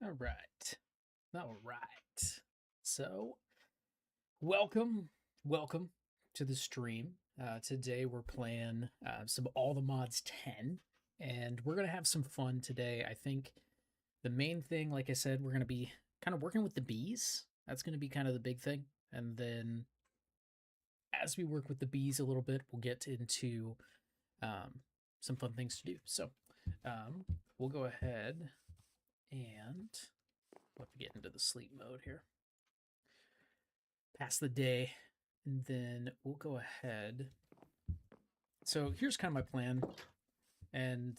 All right. All right. So, welcome to the stream. Today we're playing some All the Mods 10, and we're going to have some fun today. I think the main thing, like I said, we're going to be kind of working with the bees. That's going to be kind of the big thing. And then as we work with the bees a little bit, we'll get into um, some fun things to do. So, we'll go ahead and we'll have to get into the sleep mode here. Pass the day, and then we'll go ahead. So here's kind of my plan, and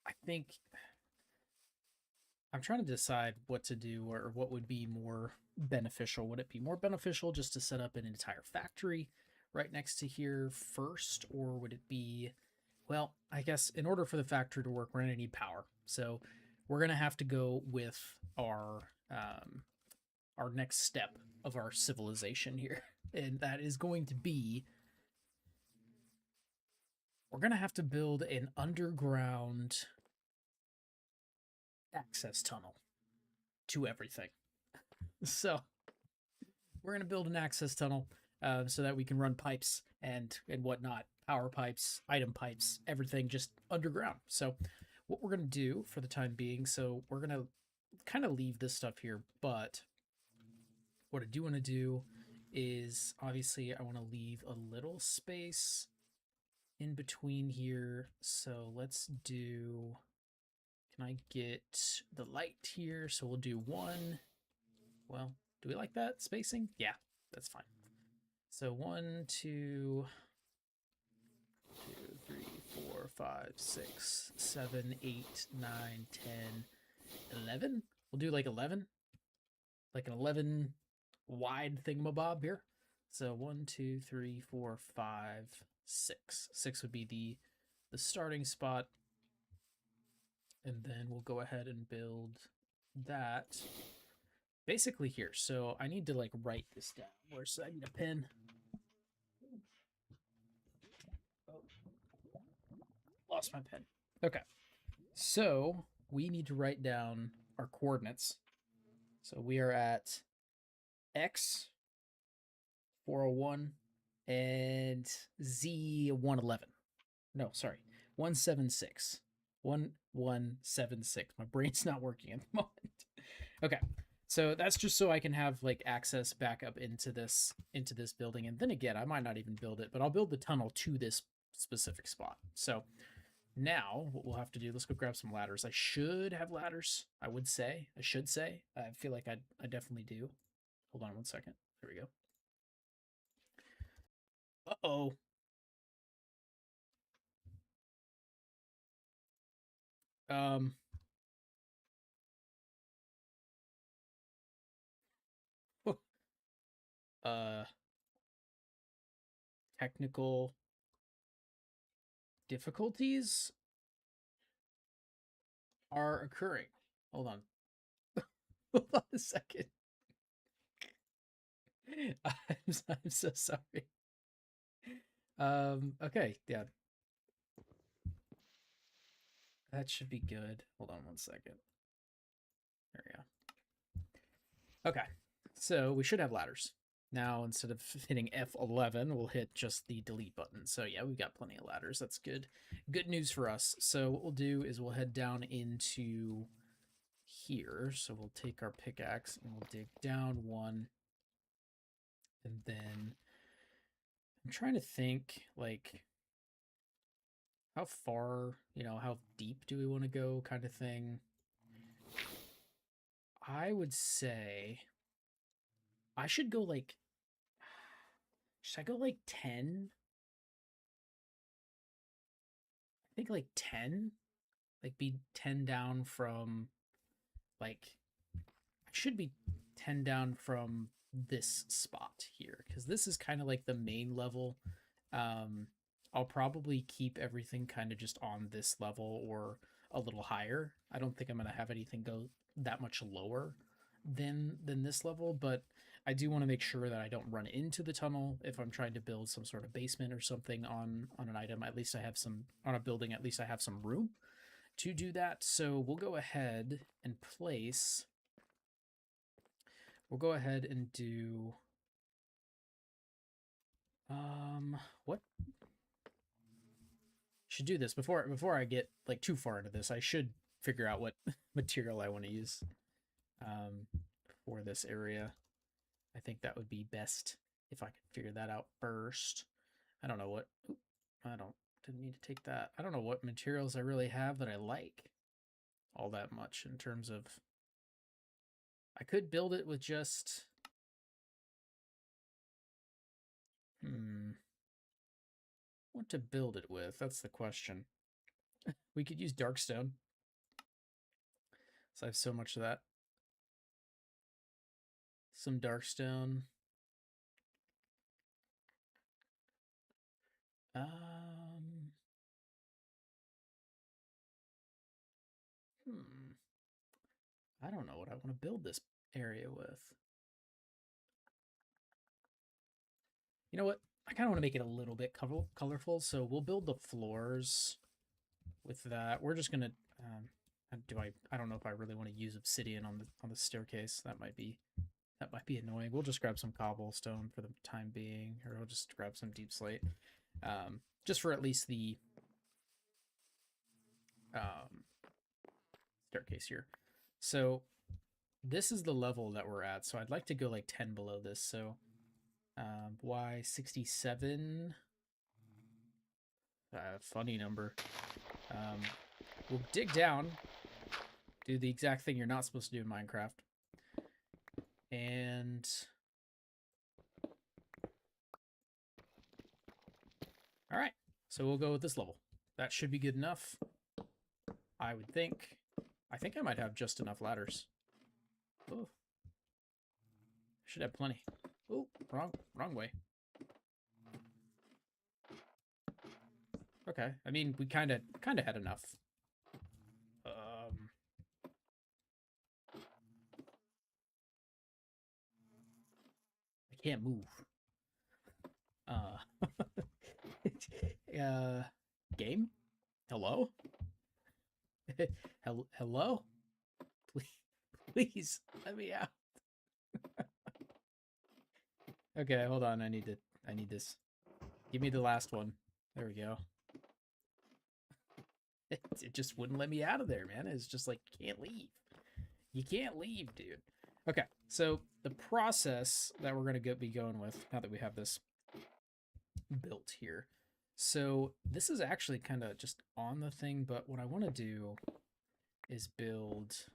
I think I'm trying to decide what to do or what would be more beneficial. Would it be more beneficial just to set up an entire factory right next to here first, or would it be, well, I guess in order for the factory to work, we're going to need power. So we're going to have to go with our next step of our civilization here, and that is going to be we're going to have to build an underground access tunnel to everything. So we're going to build an access tunnel so that we can run pipes and whatnot, power pipes, item pipes, everything just underground. So what we're going to do for the time being, so we're going to kind of leave this stuff here, but what I do want to do is obviously I want to leave a little space in between here. So let's do, can I get the light here? So we'll do one. Well, do we like that spacing? Yeah, that's fine. So 1, 2, 3, 4, 5, 6, 7, 8, 9, 10, 11. We'll do like 11. Like an 11 wide thingamabob here. So 1, 2, 3, 4, 5, 6. 6 would be the starting spot. And then we'll go ahead and build that basically here. So I need to like write this down. Where's I need a pen. Oh, lost my pen. Okay. So we need to write down our coordinates. So we are at X 401 and Z 111. No, sorry. 176. 1176. My brain's not working at the moment. Okay. So that's just so I can have like access back up into this building. And then again, I might not even build it, but I'll build the tunnel to this specific spot. So now what we'll have to do, let's go grab some ladders. I should have ladders, I would say. I should say. I feel like I definitely do. Hold on one second. There we go. Uh-oh. Um uh technical difficulties are occurring. Hold on. Hold on a second. I'm so sorry. Okay, yeah. That should be good. Hold on one second. There we go. Okay. So we should have ladders. Now, instead of hitting F11, we'll hit just the delete button. So yeah, we've got plenty of ladders. That's good. Good news for us. So what we'll do is we'll head down into here. So we'll take our pickaxe and we'll dig down one. And then I'm trying to think, like, how far, how deep do we want to go kind of thing. I would say I should go like, should I go like 10? I think like 10, like be 10 down from like, I should be 10 down from this spot here because this is kind of like the main level. I'll probably keep everything kind of just on this level or a little higher. I don't think I'm going to have anything go that much lower than this level, but I do want to make sure that I don't run into the tunnel if I'm trying to build some sort of basement or something on an item. At least I have some on a building. At least I have some room. to do that. So we'll go ahead and place. We'll go ahead and do. What? Should do this before I get like too far into this. I should figure out what material I want to use for this area. I think that would be best if I could figure that out first. I don't know what. Didn't need to take that. I don't know what materials I really have that I like all that much in terms of. I could build it with just. What to build it with? That's the question. We could use Darkstone. So I have so much of that. Some Darkstone. I don't know what I want to build this area with. You know what? I kind of want to make it a little bit colorful, so we'll build the floors with that. We're just gonna. I don't know if I really want to use obsidian on the staircase. That might be annoying. We'll just grab some cobblestone for the time being, or I'll just grab some deep slate, just for at least the staircase here. So this is the level that we're at. So I'd like to go like 10 below this. So Y67. Funny number. We'll dig down, do the exact thing you're not supposed to do in Minecraft. And all right, so we'll go with this level. That should be good enough, I would think. I think I might have just enough ladders. Oh, should have plenty. Oh, wrong way. Okay, I mean, we kind of had enough. I can't move. Game? Hello? Hello? Please let me out. Okay, hold on. I need this. Give me the last one. There we go. It just wouldn't let me out of there, man. It's just like, you can't leave. You can't leave, dude. Okay, so the process that we're going to be going with, now that we have this built here. So this is actually kind of just on the thing, but what I want to do is build...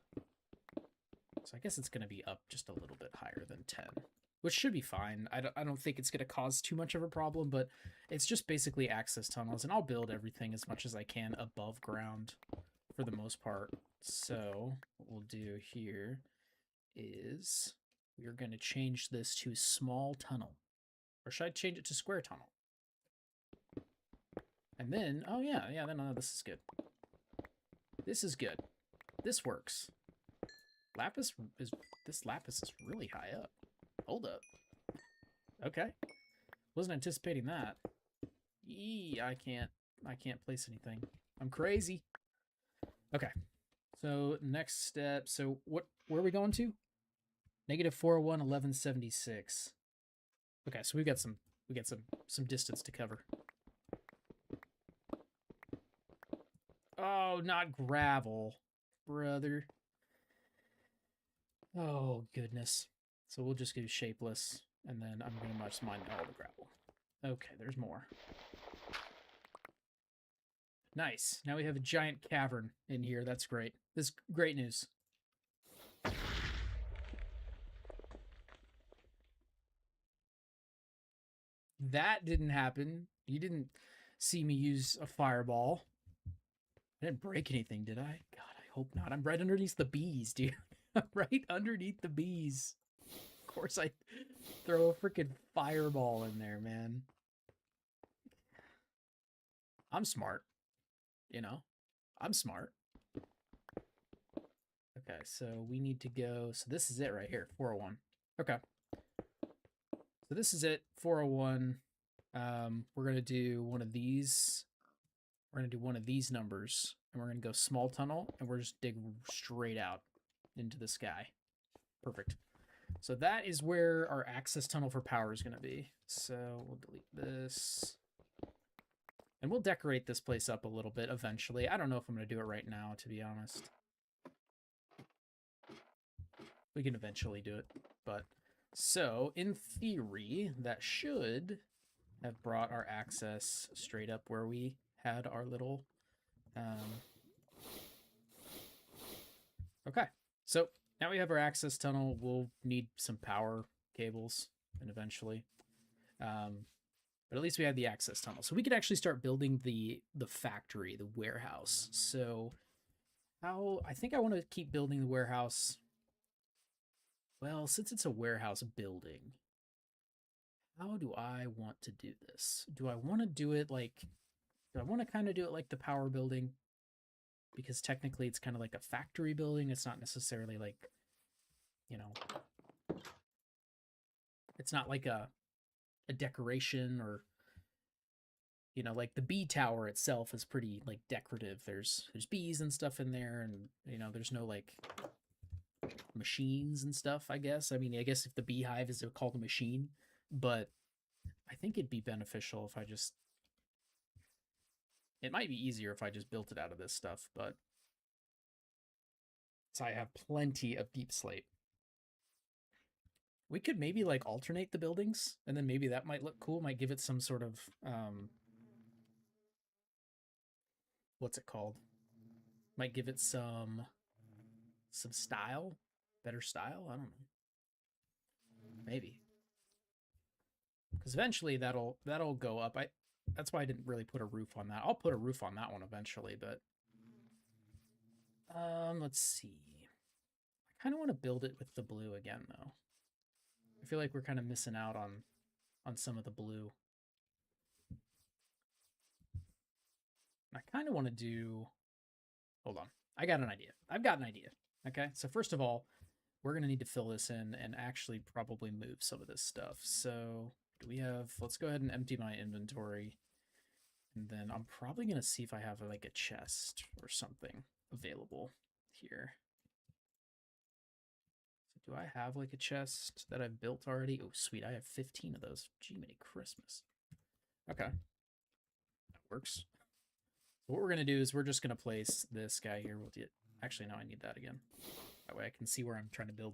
So I guess it's going to be up just a little bit higher than 10. Which should be fine. I don't think it's going to cause too much of a problem, but it's just basically access tunnels, and I'll build everything as much as I can above ground for the most part. So what we'll do here is we're going to change this to small tunnel. Or should I change it to square tunnel? And then, oh yeah, no, this is good. This is good. This works. This lapis is really high up. Hold up. Okay. Wasn't anticipating that. I can't place anything. I'm crazy. Okay. So next step. So where are we going to? -401, 1176. Okay, so we got some distance to cover. Oh, not gravel, brother. Oh, goodness. So we'll just do shapeless, and then I'm going to just mine all the gravel. Okay, there's more. Nice. Now we have a giant cavern in here. That's great. This is great news. That didn't happen. You didn't see me use a fireball. I didn't break anything, did I? God, I hope not. I'm right underneath the bees, dude. I'm right underneath the bees. Of course I throw a freaking fireball in there, man. I'm smart. You know? I'm smart. Okay, so we need to go... So this is it right here, 401. Okay. So this is it, 401. We're going to do one of these we're going to do one of these numbers, and we're going to go small tunnel, and we're just dig straight out into the sky. Perfect. So that is where our access tunnel for power is going to be. So we'll delete this. And we'll decorate this place up a little bit eventually. I don't know if I'm going to do it right now, to be honest. We can eventually do it. But so in theory, that should have brought our access straight up where we had our little... Okay, so now we have our access tunnel. We'll need some power cables and eventually. But at least we have the access tunnel. So we could actually start building the factory, the warehouse. So I think I want to keep building the warehouse. Well, since it's a warehouse building, how do I want to do this? Do I want to do it like, do I want to kind of do it like the power building? Because technically it's kind of like a factory building. It's not necessarily like, you know, it's not like a decoration or, you know, like the bee tower itself is pretty like decorative. There's bees and stuff in there, and you know, there's no like machines and stuff, I guess. I mean, I guess if the beehive is called a machine, but I think it'd be beneficial if I just, it might be easier if I just built it out of this stuff, but so I have plenty of deep slate. We could maybe like alternate the buildings, and then maybe that might look cool, might give it some sort of, what's it called? Might give it some style, better style. I don't know. Maybe. Because eventually that'll go up. That's why I didn't really put a roof on that. I'll put a roof on that one eventually, but let's see. I kind of want to build it with the blue again though. I feel like we're kind of missing out on some of the blue. I kind of want to do, hold on. I got an idea. I've got an idea. Okay. So first of all, we're going to need to fill this in and actually probably move some of this stuff. So do we have, let's go ahead and empty my inventory. And then I'm probably going to see if I have like a chest or something available here. So do I have like a chest that I've built already? Oh, sweet. I have 15 of those. Gee, many Christmas. Okay. That works. So what we're going to do is we're just going to place this guy here. We'll get, actually, no, I need that again. That way I can see where I'm trying to build.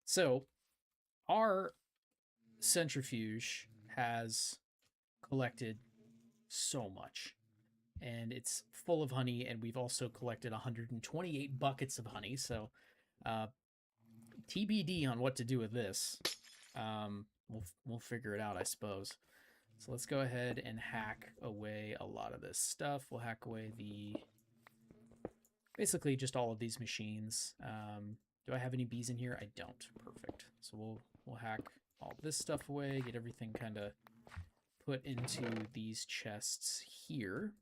So our centrifuge has collected so much, and it's full of honey, and we've also collected 128 buckets of honey. So TBD on what to do with this. We'll figure it out, I suppose. So let's go ahead and hack away a lot of this stuff. We'll hack away basically just all of these machines. Do I have any bees in here? I don't. Perfect. So we'll hack all this stuff away, get everything kind of put into these chests here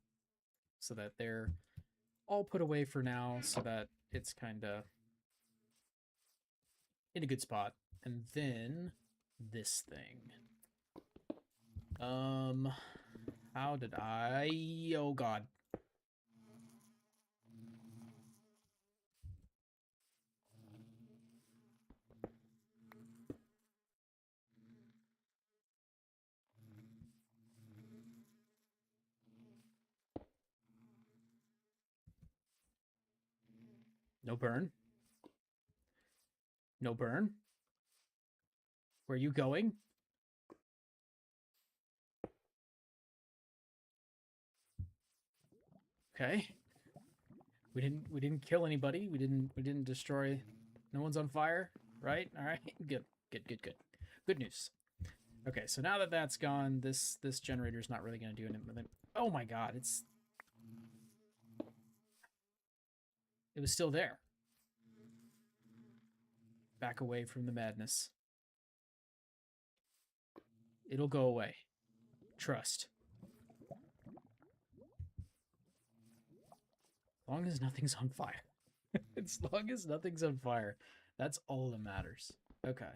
so that they're all put away for now, so that it's kind of in a good spot. And then this thing. How did I... Oh, God. No burn. No burn. Where are you going? Okay. We didn't kill anybody. We didn't destroy. No one's on fire, right? All right. Good. Good news. Okay, so now that that's gone, this generator's not really going to do anything. Oh my God, it was still there. Back away from the madness. It'll go away. Trust. As long as nothing's on fire. As long as nothing's on fire. That's all that matters. Okay.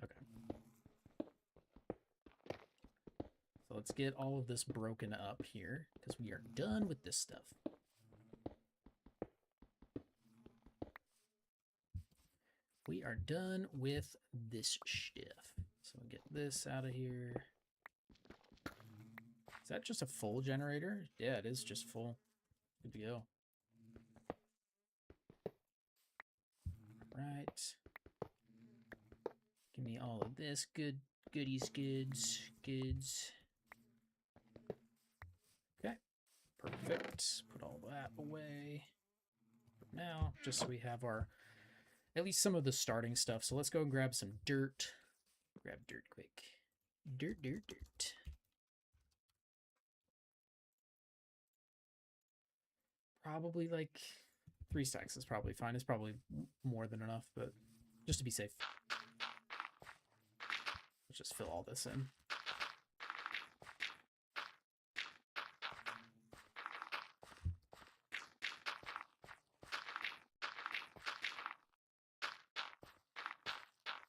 Okay. So let's get all of this broken up here because we are done with this stuff. We are done with this stuff. So we'll get this out of here. Is that just a full generator? Yeah, it is just full. Good to go. Right. Give me all of this goodies. Okay. Perfect. Put all that away for now, just so we have our, at least some of the starting stuff. So let's go and grab some dirt. Grab dirt quick. Dirt. Probably like 3 stacks is probably fine. It's probably more than enough, but just to be safe. Let's just fill all this in.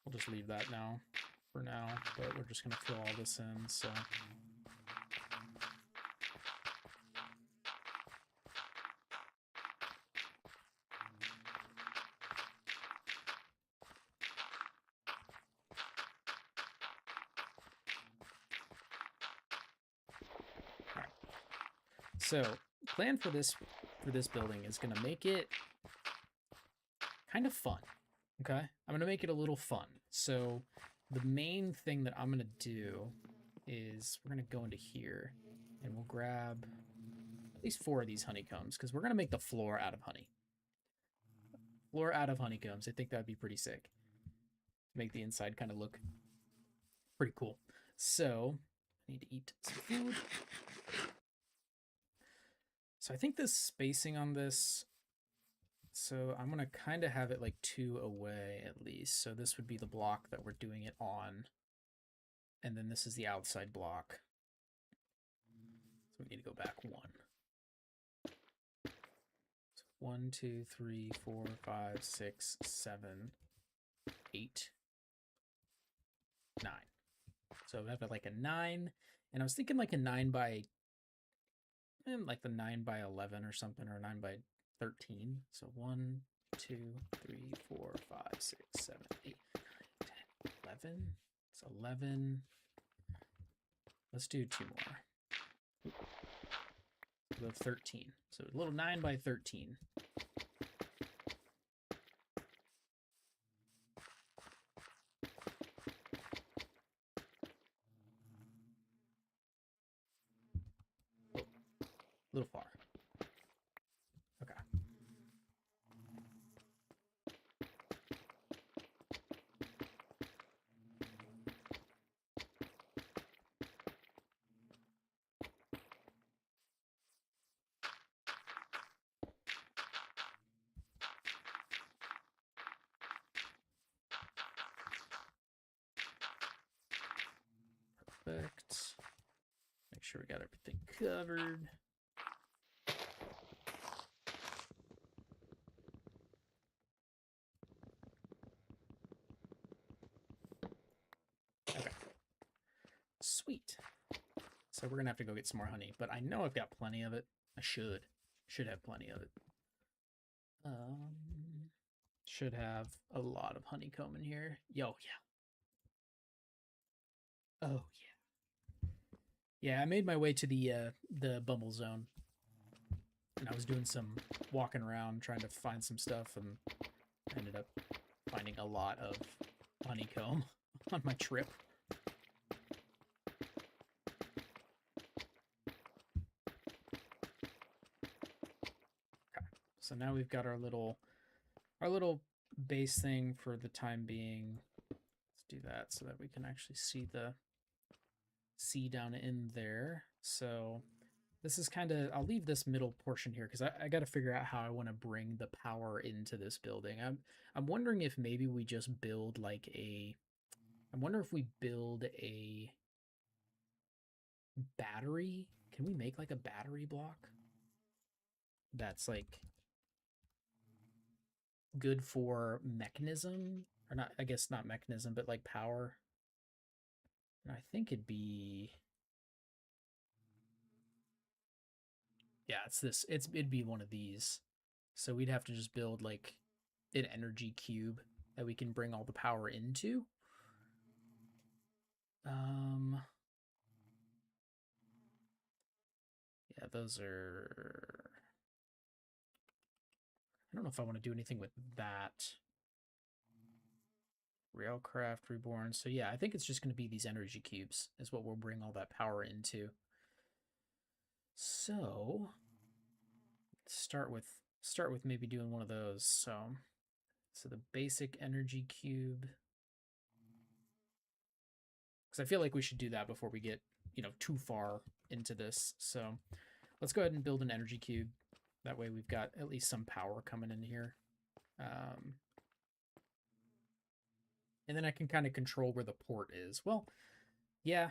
We'll just leave that now for now, but we're just going to fill all this in, so... So, plan for this building is going to make it kind of fun, okay? I'm going to make it a little fun. So, the main thing that I'm going to do is we're going to go into here, and we'll grab at least 4 of these honeycombs, because we're going to make the floor out of honey. Floor out of honeycombs. I think that would be pretty sick. Make the inside kind of look pretty cool. So, I need to eat some food. So I think the spacing on this, so I'm going to kind of have it like 2 away at least. So this would be the block that we're doing it on. And then this is the outside block. So we need to go back 1. So 1, 2, 3, 4, 5, 6, 7, 8, 9. So we have like a 9. And I was thinking like a 9 by... like the 9 by 11 or something, or 9 by 13. So 1, 2, 3, 4, 5, 6, 7, 8, 10, 11. It's 11. Let's do 2 more. We'll have 13. So a little 9 by 13. A little far. Okay. Perfect. Make sure we got everything covered. Sweet. So we're gonna have to go get some more honey, but I know I've got plenty of it. I should have plenty of it. Should have a lot of honeycomb in here. Yo, yeah. Oh yeah. Yeah, I made my way to the Bumble Zone, and I was doing some walking around trying to find some stuff, and ended up finding a lot of honeycomb on my trip. So now we've got our little base thing for the time being. Let's do that so that we can actually see down in there. So this is kind of, I'll leave this middle portion here because I got to figure out how I want to bring the power into this building. I'm wondering if maybe we just build like I wonder if we build a battery. Can we make like a battery block that's like good for mechanism, or not, I guess not mechanism, but like power? And I think it'd be Yeah, it's this. It'd be one of these. So we'd have to just build like an energy cube that we can bring all the power into. Yeah, those are. I don't know if I want to do anything with that. Railcraft Reborn. So yeah, I think it's just going to be these energy cubes is what we'll bring all that power into. So start with maybe doing one of those. So the basic energy cube. Because I feel like we should do that before we get, too far into this. So let's go ahead and build an energy cube. That way we've got at least some power coming in here. And then I can kind of control where the port is. Well, yeah,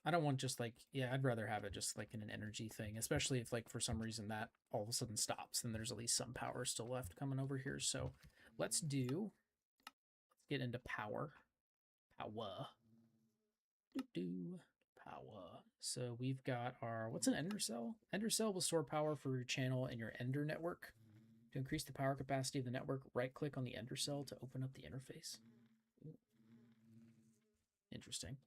I don't want just like, yeah, I'd rather have it just like in an energy thing, especially if like for some reason that all of a sudden stops, then there's at least some power still left coming over here. So let's get into power. Power. Power. So we've got our, what's an ender cell? Ender cell will store power for your channel and your ender network. To increase the power capacity of the network, right click on the ender cell to open up the interface. Ooh. Interesting.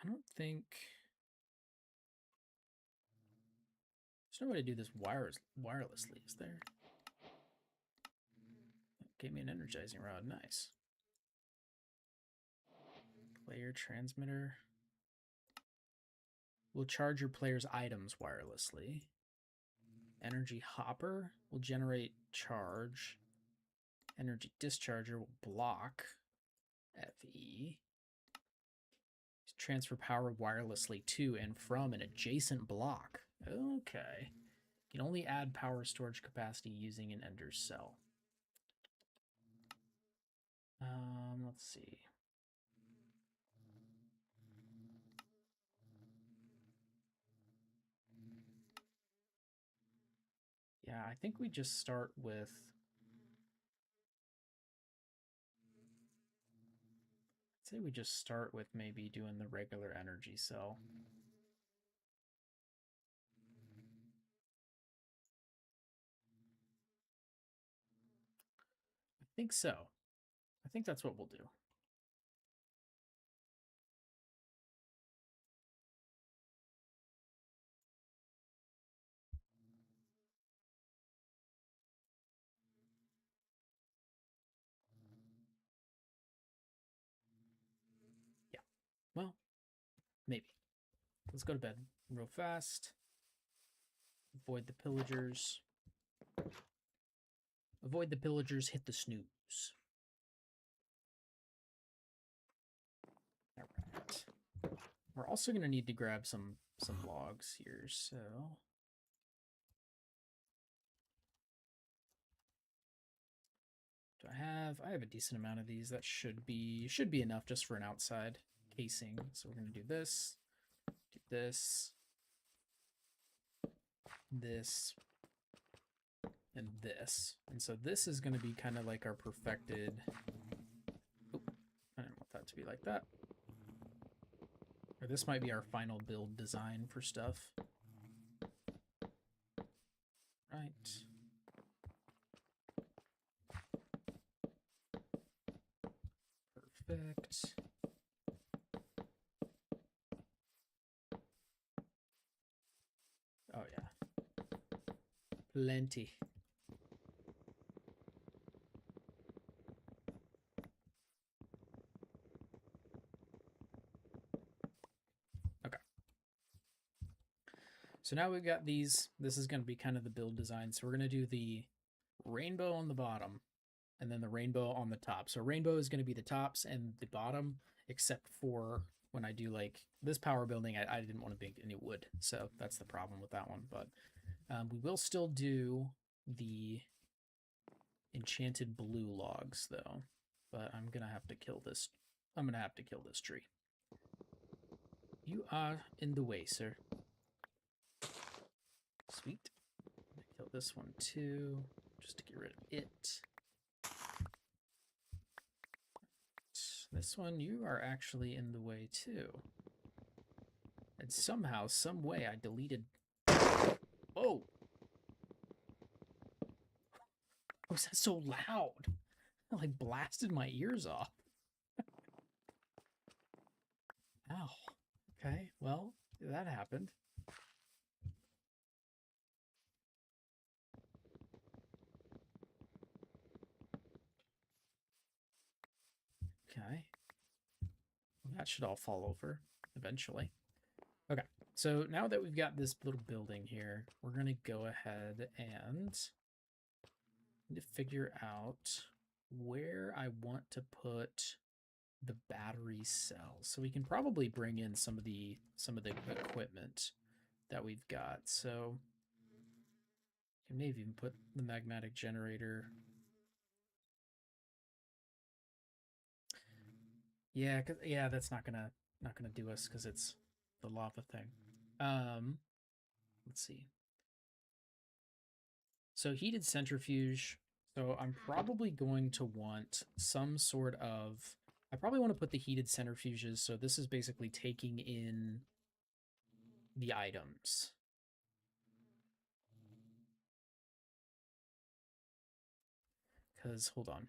I don't think there's no way to do this wirelessly, is there? Gave me an energizing rod. Nice. Player transmitter will charge your player's items wirelessly. Energy hopper will generate charge. Energy discharger will block. FE. Transfer power wirelessly to and from an adjacent block. Okay. You can only add power storage capacity using an ender cell. Let's see. Yeah, I think we just start with. I'd say we just start with maybe doing the regular energy cell. I think so. I think that's what we'll do. Yeah. Well, maybe. Let's go to bed real fast. Avoid the pillagers. Avoid the pillagers, hit the snooze. All right. We're also going to need to grab some logs here, so I have a decent amount of these. That should be enough just for an outside casing. So we're going to do this, this, and this. And so this is going to be kind of like our perfected. Oop, I didn't want that to be like that. Or this might be our final build design for stuff. Right. Perfect. Oh yeah. Plenty. Okay. So now we've got these. This is going to be kind of the build design. So we're going to do the rainbow on the bottom and then the rainbow on the top. So rainbow is going to be the tops and the bottom, except for when I do like this power building, I didn't want to make any wood. So that's the problem with that one. But we will still do the enchanted blue logs though. But I'm going to have to kill this. I'm going to have to kill this tree. You are in the way, sir. Sweet. Kill this one too, just to get rid of it. This one, you are actually in the way too. And somehow, some way, I deleted... Oh! Was that so loud? It like blasted my ears off. Ow. Okay, well, that happened. Okay. That should all fall over eventually. Okay, so now that we've got this little building here, we're going to go ahead and figure out where I want to put the battery cells. So we can probably bring in some of the equipment that we've got. So we can maybe even put the magnetic generator. Yeah, that's not gonna do us because it's the lava thing. Let's see. So heated centrifuge. So I'm probably going to want some sort of... I probably want to put the heated centrifuges. So this is basically taking in the items. Because, hold on.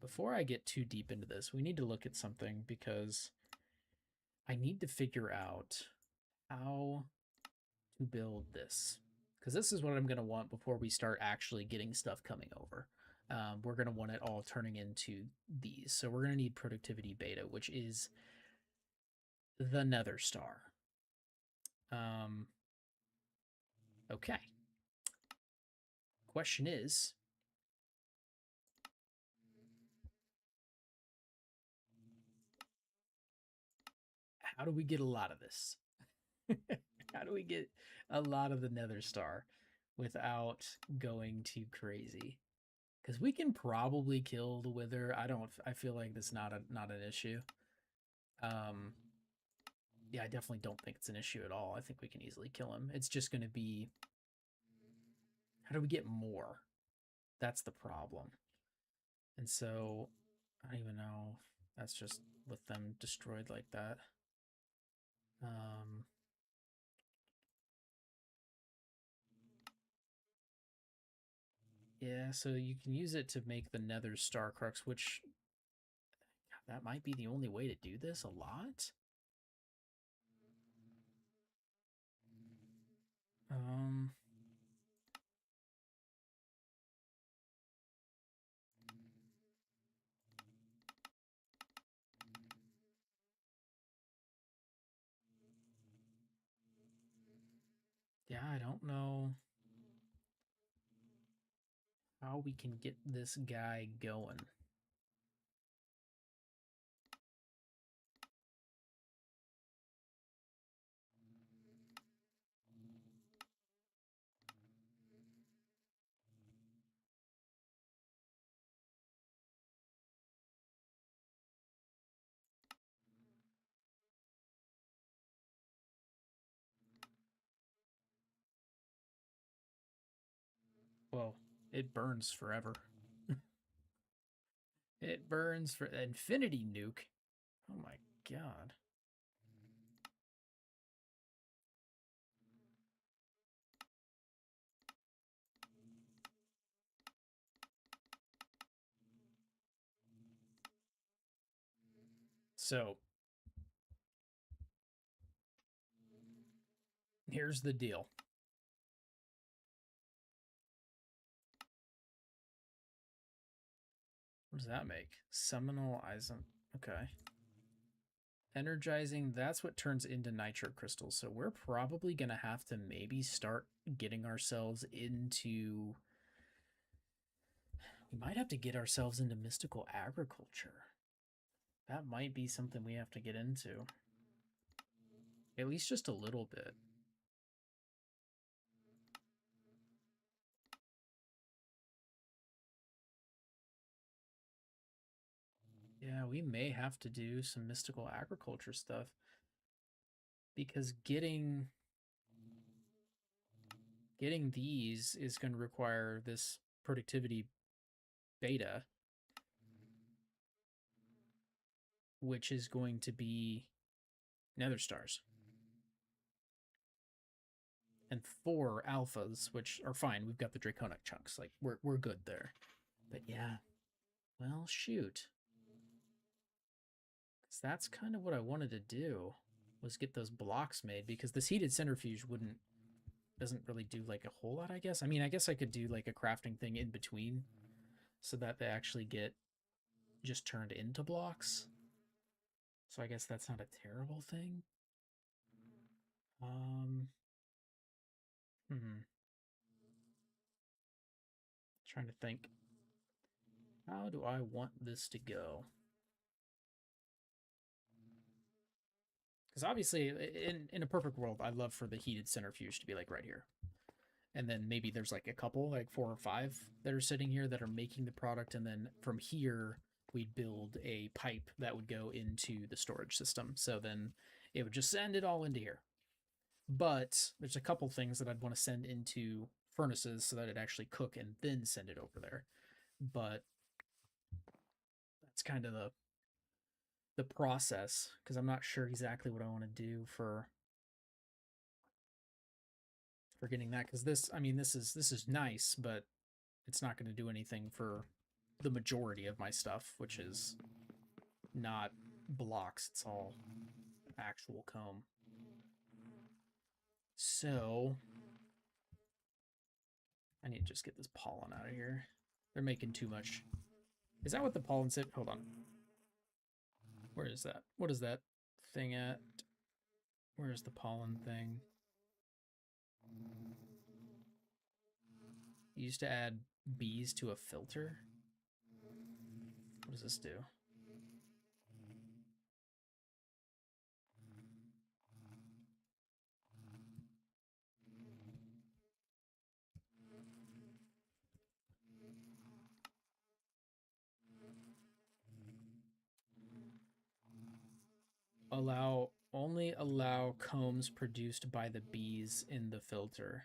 Before I get too deep into this, we need to look at something because I need to figure out how to build this. Because this is what I'm going to want before we start actually getting stuff coming over. We're going to want it all turning into these. So we're going to need productivity beta, which is the Nether Star. Okay. Question is, how do we get a lot of this? How do we get a lot of the Nether Star without going too crazy? Because we can probably kill the Wither. I feel like that's not an issue. Yeah, I definitely don't think it's an issue at all. I think we can easily kill him. It's just going to be, how do we get more? That's the problem. And so, I don't even know. That's just with them destroyed like that. Yeah, so you can use it to make the Nether Star Crux, which that might be the only way to do this a lot. Yeah, I don't know how we can get this guy going. Well, it burns forever. It burns for infinity nuke. Oh my god. So, here's the deal. What does that make? Seminal Eisen. Okay. Energizing, that's what turns into nitro crystals. So we're probably going to have to maybe start getting ourselves into... We might have to get ourselves into mystical agriculture. That might be something we have to get into. At least just a little bit. Yeah, we may have to do some mystical agriculture stuff. Because getting these is going to require this productivity beta, which is going to be Nether Stars. and 4 alphas, which are fine. We've got the draconic chunks. Like we're good there. But yeah, well, shoot. Because that's kind of what I wanted to do, was get those blocks made, because this heated centrifuge doesn't really do like a whole lot, I guess. I mean, I guess I could do like a crafting thing in between so that they actually get just turned into blocks. So I guess that's not a terrible thing. Trying to think. How do I want this to go? Because obviously, in a perfect world, I'd love for the heated centrifuge to be like right here. And then maybe there's like a couple, like 4 or 5 that are sitting here that are making the product. And then from here, we'd build a pipe that would go into the storage system. So then it would just send it all into here. But there's a couple things that I'd want to send into furnaces so that it actually cook and then send it over there. But that's kind of the process, because I'm not sure exactly what I want to do for getting that, because this, I mean, this is nice, but it's not going to do anything for the majority of my stuff, which is not blocks. It's all actual comb. So I need to just get this pollen out of here. They're making too much. Is that what the pollen said? Hold on. Where is that? What is that thing at? Where's the pollen thing? You used to add bees to a filter. What does this do? Only allow combs produced by the bees in the filter.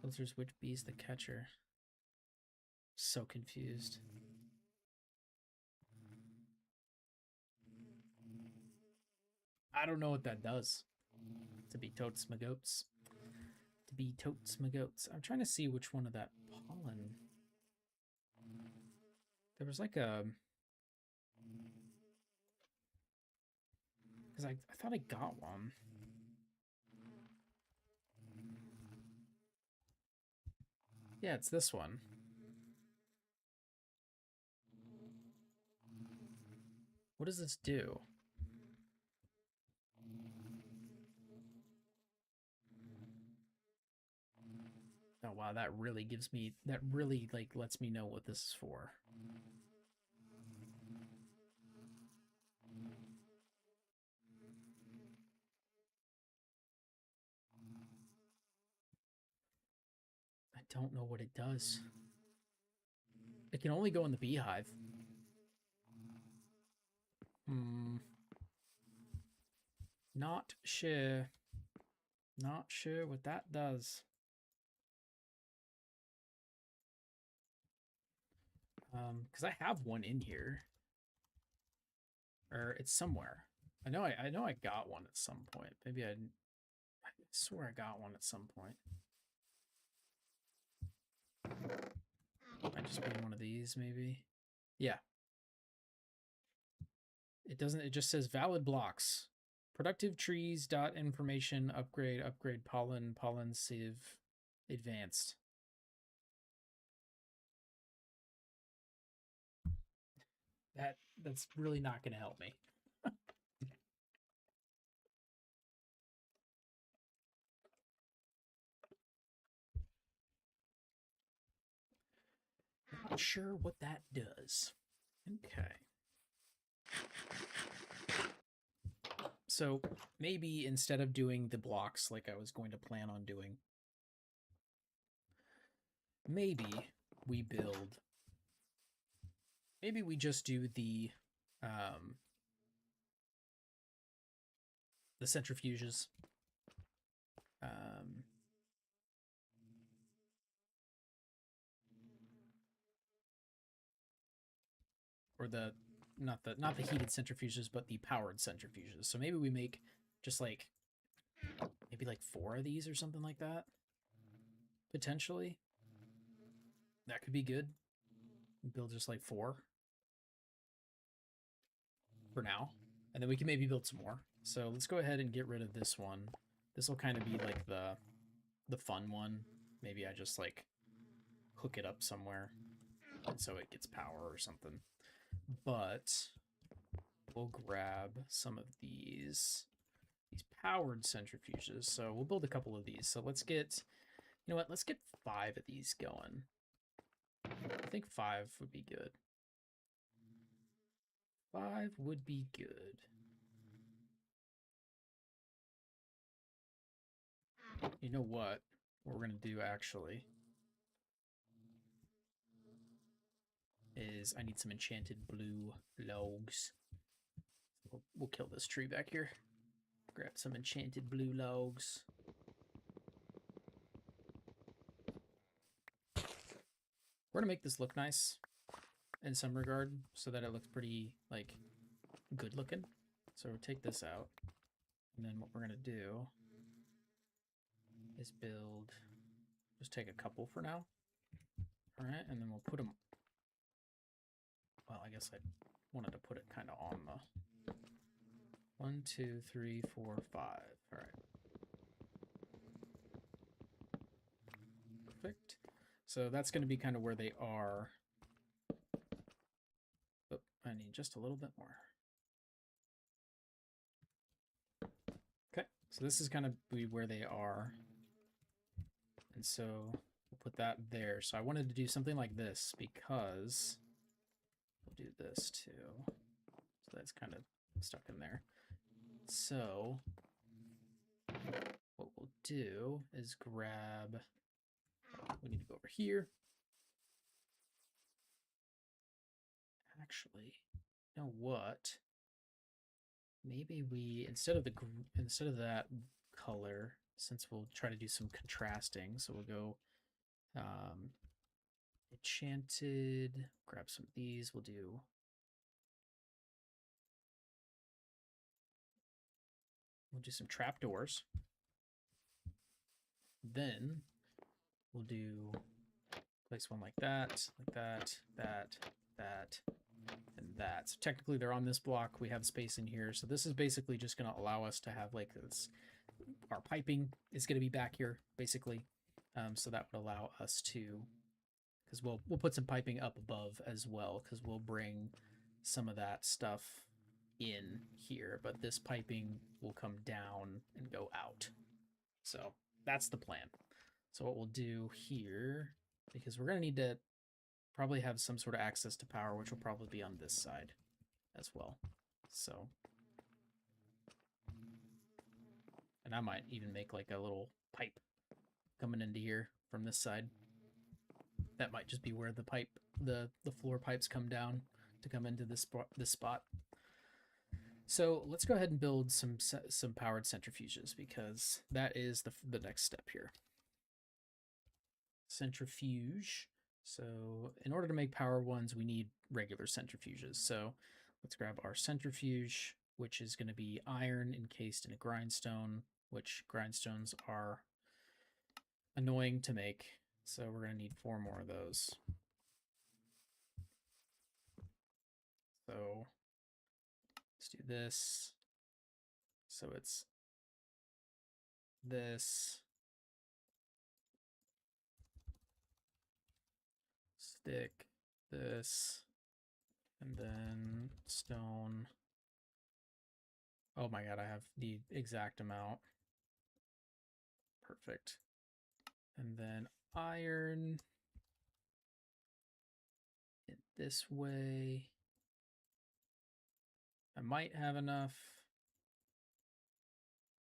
Filters which bees the catcher. So confused. I don't know what that does. To be totes my goats. To be totes my goats. I'm trying to see which one of that pollen. There was like a... Because I thought I got one. Yeah, it's this one. What does this do? Oh wow, that really gives me, that really like lets me know what this is for. I don't know what it does. It can only go in the beehive. Not sure. Not sure what that does. Because I have one in here. Or it's somewhere. I know I got one at some point. Maybe I swear I got one at some point. Might just be one of these, maybe. Yeah. It doesn't, it just says valid blocks. Productive trees dot information upgrade pollen sieve advanced. That's really not going to help me. Not sure what that does. Okay. So maybe instead of doing the blocks like I was going to plan on doing, maybe we just do the centrifuges. or the not the heated centrifuges, but the powered centrifuges. So maybe we make just like maybe like 4 of these or something like that. Potentially. That could be good. Build just like 4 for now. And then we can maybe build some more. So let's go ahead and get rid of this one. This will kind of be like the fun one. Maybe I just like hook it up somewhere and so it gets power or something. But we'll grab some of these powered centrifuges. So we'll build a couple of these. So let's get, you know what, let's get 5 of these going. I think 5 would be good. 5 would be good. You know what we're going to do actually is I need some enchanted blue logs. We'll kill this tree back here. Grab some enchanted blue logs. We're going to make this look nice in some regard so that it looks pretty like good looking. So we'll take this out. And then what we're going to do is build, just take a couple for now. All right, and then we'll put them, well, I guess I wanted to put it kind of on the 1, 2, 3, 4, 5. All right. Perfect. So that's going to be kind of where they are. But I need just a little bit more. Okay, so this is kind of where they are. And so we'll put that there. So I wanted to do something like this because we'll do this too. So that's kind of stuck in there. So what we'll do is grab, we need to go over here. Actually, you know what? Maybe we, instead of that color, since we'll try to do some contrasting, so we'll go enchanted, grab some of these, we'll do some trapdoors. Then we'll do place one like that, that, and that. So technically they're on this block. We have space in here. So this is basically just going to allow us to have like this, our piping is going to be back here basically. So that would allow us to, because we'll put some piping up above as well, because we'll bring some of that stuff in here, but this piping will come down and go out. So that's the plan. So what we'll do here, because we're going to need to probably have some sort of access to power, which will probably be on this side as well. So, and I might even make like a little pipe coming into here from this side. That might just be where the pipe, the floor pipes come down to come into this spot. So let's go ahead and build some powered centrifuges, because that is the next step here. Centrifuge. So in order to make power ones, we need regular centrifuges. So let's grab our centrifuge, which is going to be iron encased in a grindstone, which grindstones are annoying to make. So we're going to need 4 more of those. So let's do this. So it's this. Stick, this, and then stone. Oh my god, I have the exact amount. Perfect. And then iron in this way. I might have enough.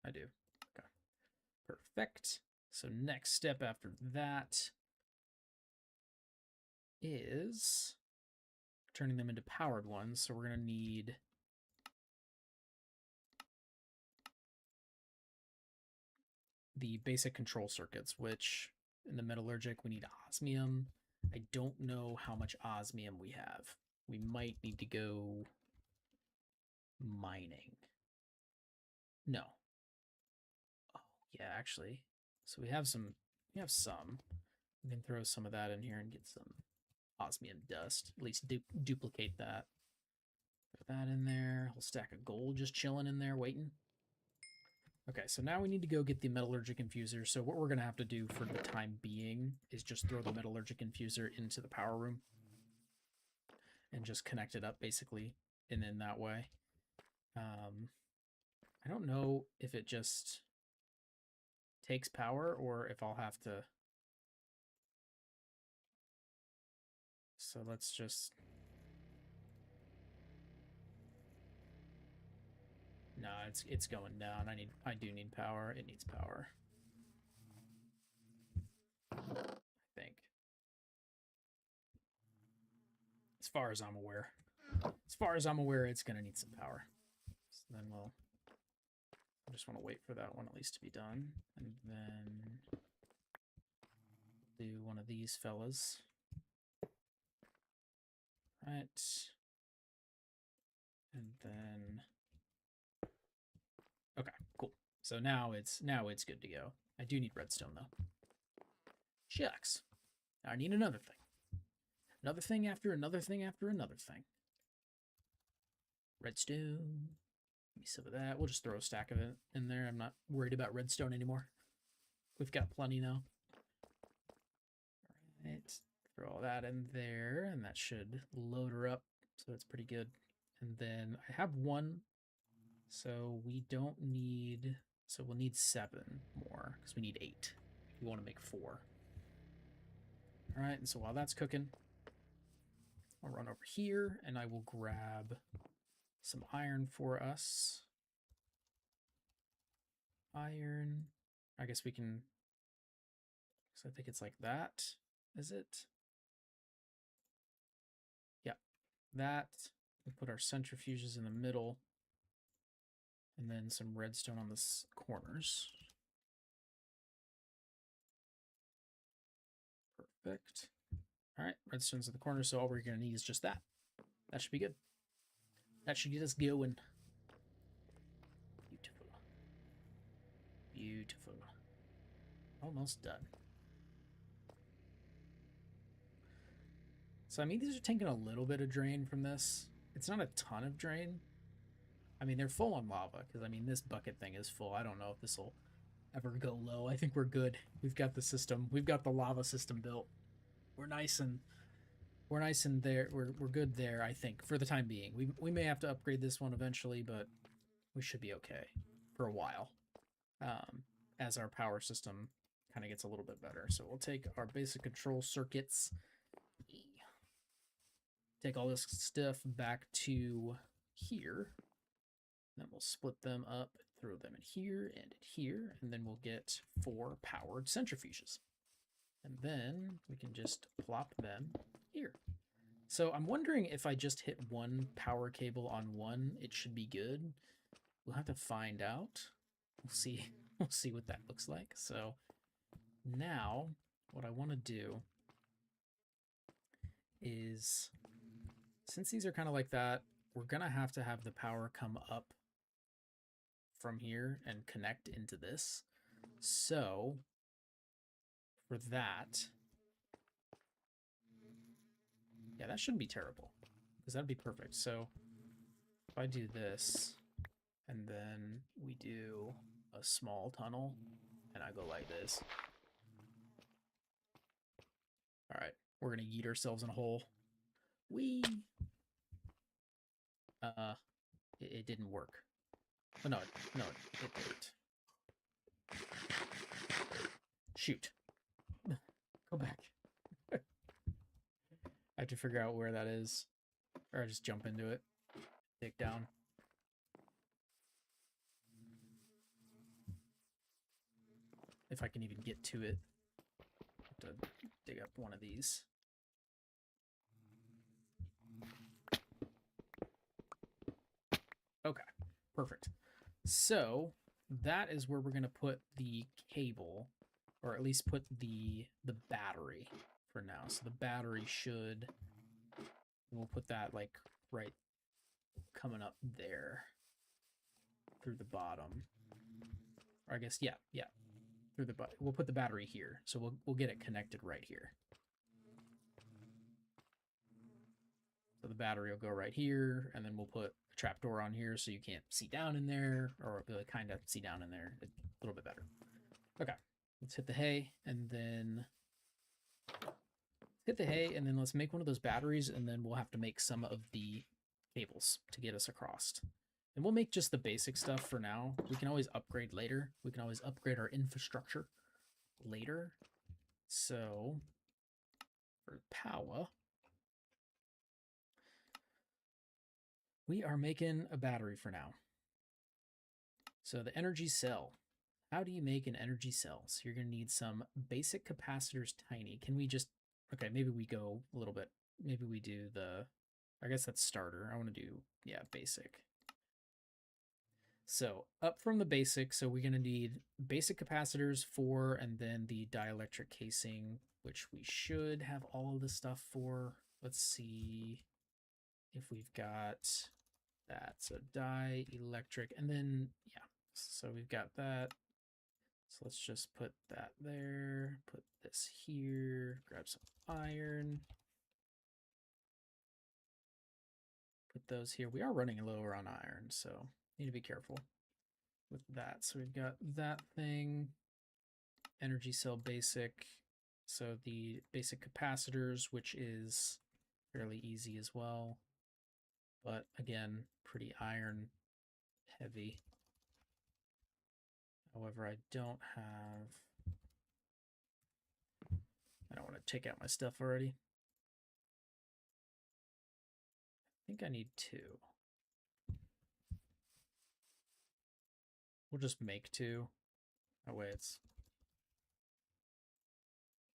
I do. Okay. Perfect. So next step after that is turning them into powered ones. So we're going to need the basic control circuits, which in the metallurgic we need osmium. I don't know how much osmium we have. we might need to go mining. No. Oh, yeah, actually. So we have some. We have some. We can throw some of that in here and get some osmium dust. At least duplicate that. Put that in there. Whole stack of gold just chilling in there, waiting. Okay, so now we need to go get the metallurgic infuser. So what we're going to have to do for the time being is just throw the metallurgic infuser into the power room and just connect it up, basically, and in that way. I don't know if it just takes power or if I'll have to... So let's just... No, it's going down. I do need power. It needs power. I think. As far as I'm aware. As far as I'm aware, it's gonna need some power. So then I just want to wait for that one at least to be done. And then do one of these fellas. Right. And then okay, cool. So now it's good to go. I do need redstone though. Shucks. I need another thing. Another thing after another thing after another thing. Redstone. Give me some of that. We'll just throw a stack of it in there. I'm not worried about redstone anymore. We've got plenty now. All right. Throw all that in there, and that should load her up. So that's pretty good. And then I have one. So we don't need... So we'll need 7 more, because we need 8. We want to make 4. All right, and so while that's cooking, I'll run over here, and I will grab some iron for us. Iron. I guess we can... So I think it's like that. Is it? Yeah, that. We'll put our centrifuges in the middle. And then some redstone on the corners. Perfect. All right, redstone's at the corner, so all we're going to need is just that. That should be good. That should get us going. Beautiful. Beautiful. Almost done. So, I mean, these are taking a little bit of drain from this. It's not a ton of drain. I mean, they're full on lava, because, I mean, this bucket thing is full. I don't know if this will ever go low. I think we're good. We've got the system. We've got the lava system built. We're nice and there. We're good there, I think, for the time being. We may have to upgrade this one eventually, but we should be okay for a while as our power system kind of gets a little bit better. So we'll take our basic control circuits, take all this stuff back to here. Then we'll split them up, throw them in here, and then we'll get 4 powered centrifuges. And then we can just plop them here. So I'm wondering if I just hit one power cable on one, it should be good. We'll have to find out. We'll see. We'll see what that looks like. So now what I want to do is, since these are kind of like that, we're going to have the power come up from here and connect into this. So for that, yeah, that shouldn't be terrible, because that'd be perfect. So if I do this, and then we do a small tunnel, and I go like this. All right, we're gonna yeet ourselves in a hole. Whee! It didn't work. Oh, no, it didn't. Shoot. Go back. I have to figure out where that is. Or I just jump into it. Dig down. If I can even get to it. I have to dig up one of these. Okay, perfect. So that is where we're going to put the cable, or at least put the battery for now. So the battery should And we'll put that like right coming up there through the bottom. Or I guess, yeah, through the we'll put the battery here, so we'll get it connected right here. So the battery will go right here, and then we'll put a trapdoor on here so you can't see down in there, or kind of see down in there a little bit better. Okay, let's hit the hay, and then let's make one of those batteries, and then we'll have to make some of the cables to get us across. And we'll make just the basic stuff for now. We can always upgrade later. We can always upgrade our infrastructure later. So for power, we are making a battery for now. So the energy cell. How do you make an energy cell? So you're going to need some basic capacitors tiny. Can we just... Okay, maybe we go a little bit. Maybe we do the... I guess that's starter. I want to do, yeah, basic. So up from the basic, so we're going to need basic capacitors for, and then the dielectric casing, which we should have all of the stuff for. Let's see if we've got that. So dielectric, and then, yeah, so we've got that. So let's just put that there, put this here, grab some iron. Put those here. We are running lower on iron, so need to be careful with that. So we've got that thing, energy cell basic. So the basic capacitors, which is fairly easy as well, but again, pretty iron heavy. However, I don't want to take out my stuff already. I think I need 2. We'll just make 2. That way it's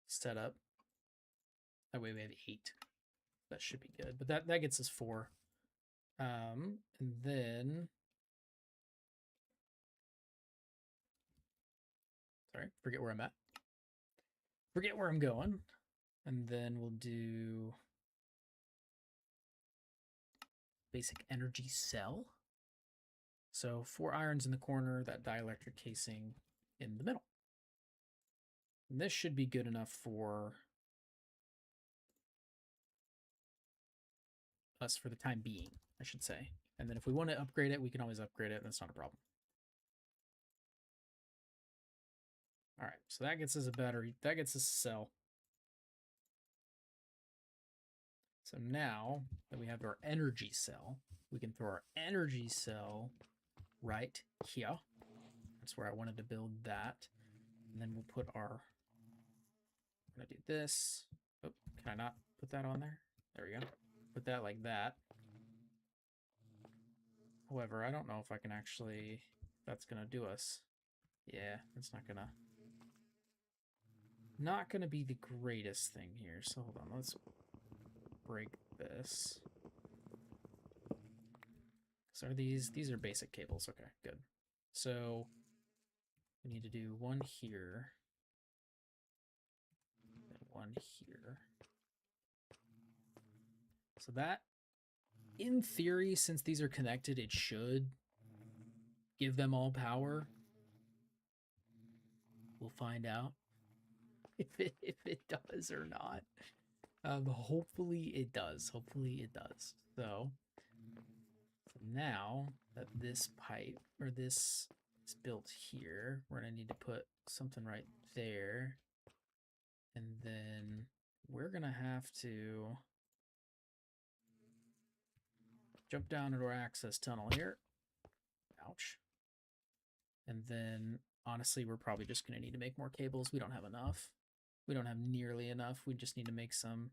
set up. That way we have 8. That should be good. But that gets us 4. And then... Sorry, forget where I'm at. Forget where I'm going. And then we'll do... basic energy cell. So 4 irons in the corner, that dielectric casing in the middle. And this should be good enough for us for the time being, I should say. And then if we want to upgrade it, we can always upgrade it. That's not a problem. All right, so that gets us a battery. That gets us a cell. So now that we have our energy cell, we can throw our energy cell right here. That's where I wanted to build that. And then we'll put our... I'm going to do this. Oh, can I not put that on there? There we go. Put that like that. However, I don't know if I can actually... That's going to do us. Yeah, it's not going to... Not going to be the greatest thing here. So hold on, let's break this. So are these are basic cables. Okay, good. So we need to do one here. And one here. So that, in theory, since these are connected, it should give them all power. We'll find out if it does or not. Hopefully it does. Hopefully it does. So now that this pipe, or this is built here, we're going to need to put something right there. And then we're going to have to jump down into our access tunnel here. Ouch. And then, honestly, we're probably just going to need to make more cables. We don't have enough. We don't have nearly enough. We just need to make some.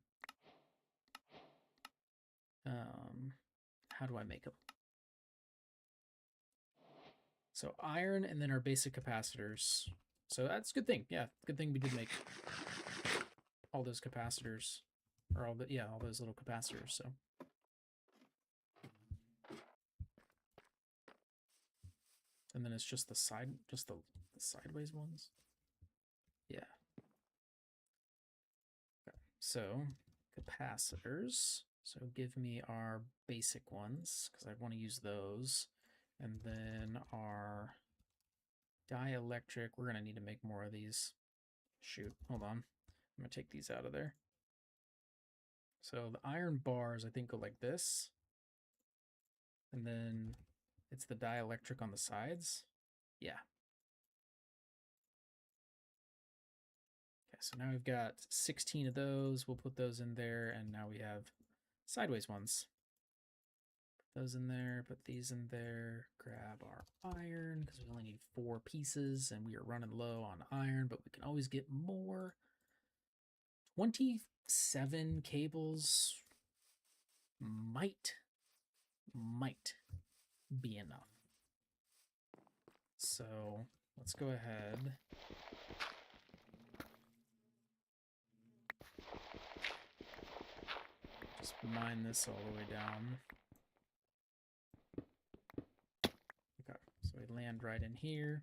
How do I make them? So iron and then our basic capacitors. So that's a good thing. Yeah, good thing we did make all those capacitors. Or all those little capacitors, so. And then it's just the sideways ones. Yeah. Okay. So capacitors. So give me our basic ones, because I want to use those. And then our dielectric, we're going to need to make more of these. Shoot, hold on. I'm going to take these out of there. So the iron bars, I think, go like this. And then it's the dielectric on the sides. Yeah. Okay, so now we've got 16 of those. We'll put those in there, and now we have sideways ones. Put those in there, put these in there, grab our iron, because we only need 4 pieces, and we are running low on iron, but we can always get more. 27 cables might be enough. So let's go ahead. Just mine this all the way down. Okay, so we land right in here.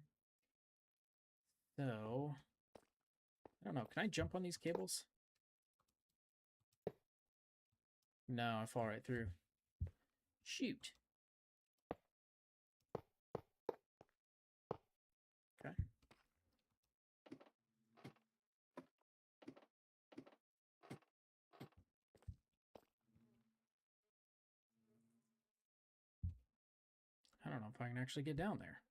So, I don't know, can I jump on these cables? No, I fall right through. Shoot. Okay. I don't know if I can actually get down there.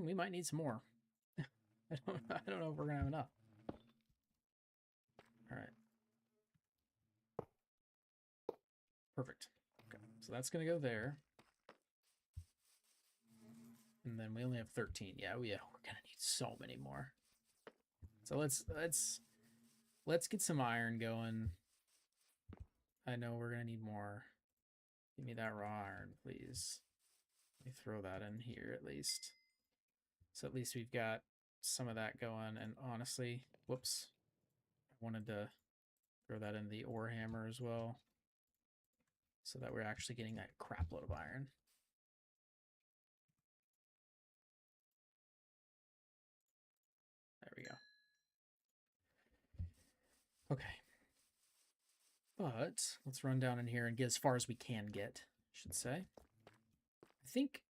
We might need some more. I don't know if we're gonna have enough. All right. Perfect. Okay, so that's gonna go there. And then we only have 13. Yeah, we're gonna need so many more. So let's get some iron going. I know we're gonna need more. Give me that raw iron, please. Let me throw that in here at least. So at least we've got some of that going. And honestly, whoops, I wanted to throw that in the ore hammer as well, so that we're actually getting that crap load of iron. There we go. Okay. But let's run down in here and get as far as we can get, I should say. I think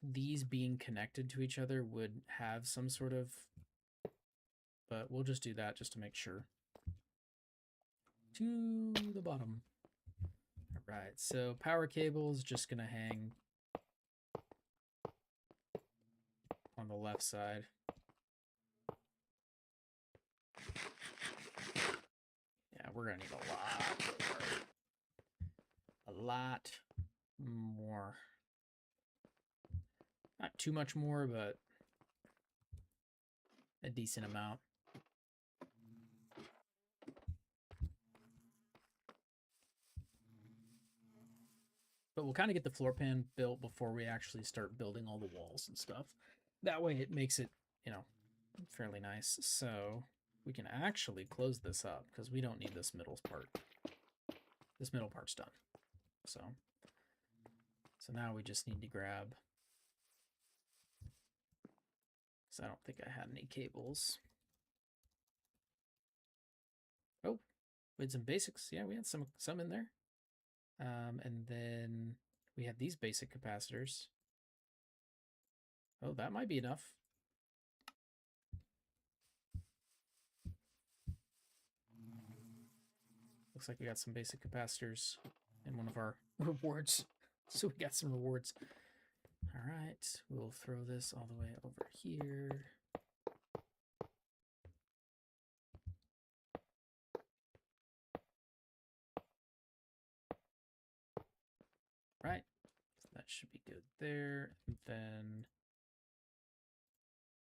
these being connected to each other would have some sort of, but we'll just do that just to make sure. To the bottom. All right, so power cable is just gonna hang on the left side. Yeah, we're gonna need a lot more. Not too much more, but a decent amount. But we'll kind of get the floor pan built before we actually start building all the walls and stuff. That way it makes it, you know, fairly nice. So we can actually close this up because we don't need this middle part. This middle part's done. So now we just need to grab, because I don't think I had any cables. Oh, we had some basics. Yeah, we had some in there. And then we have these basic capacitors. Oh, that might be enough. Looks like we got some basic capacitors in one of our rewards. So we got some rewards. All right, we'll throw this all the way over here. Right, so that should be good there. And then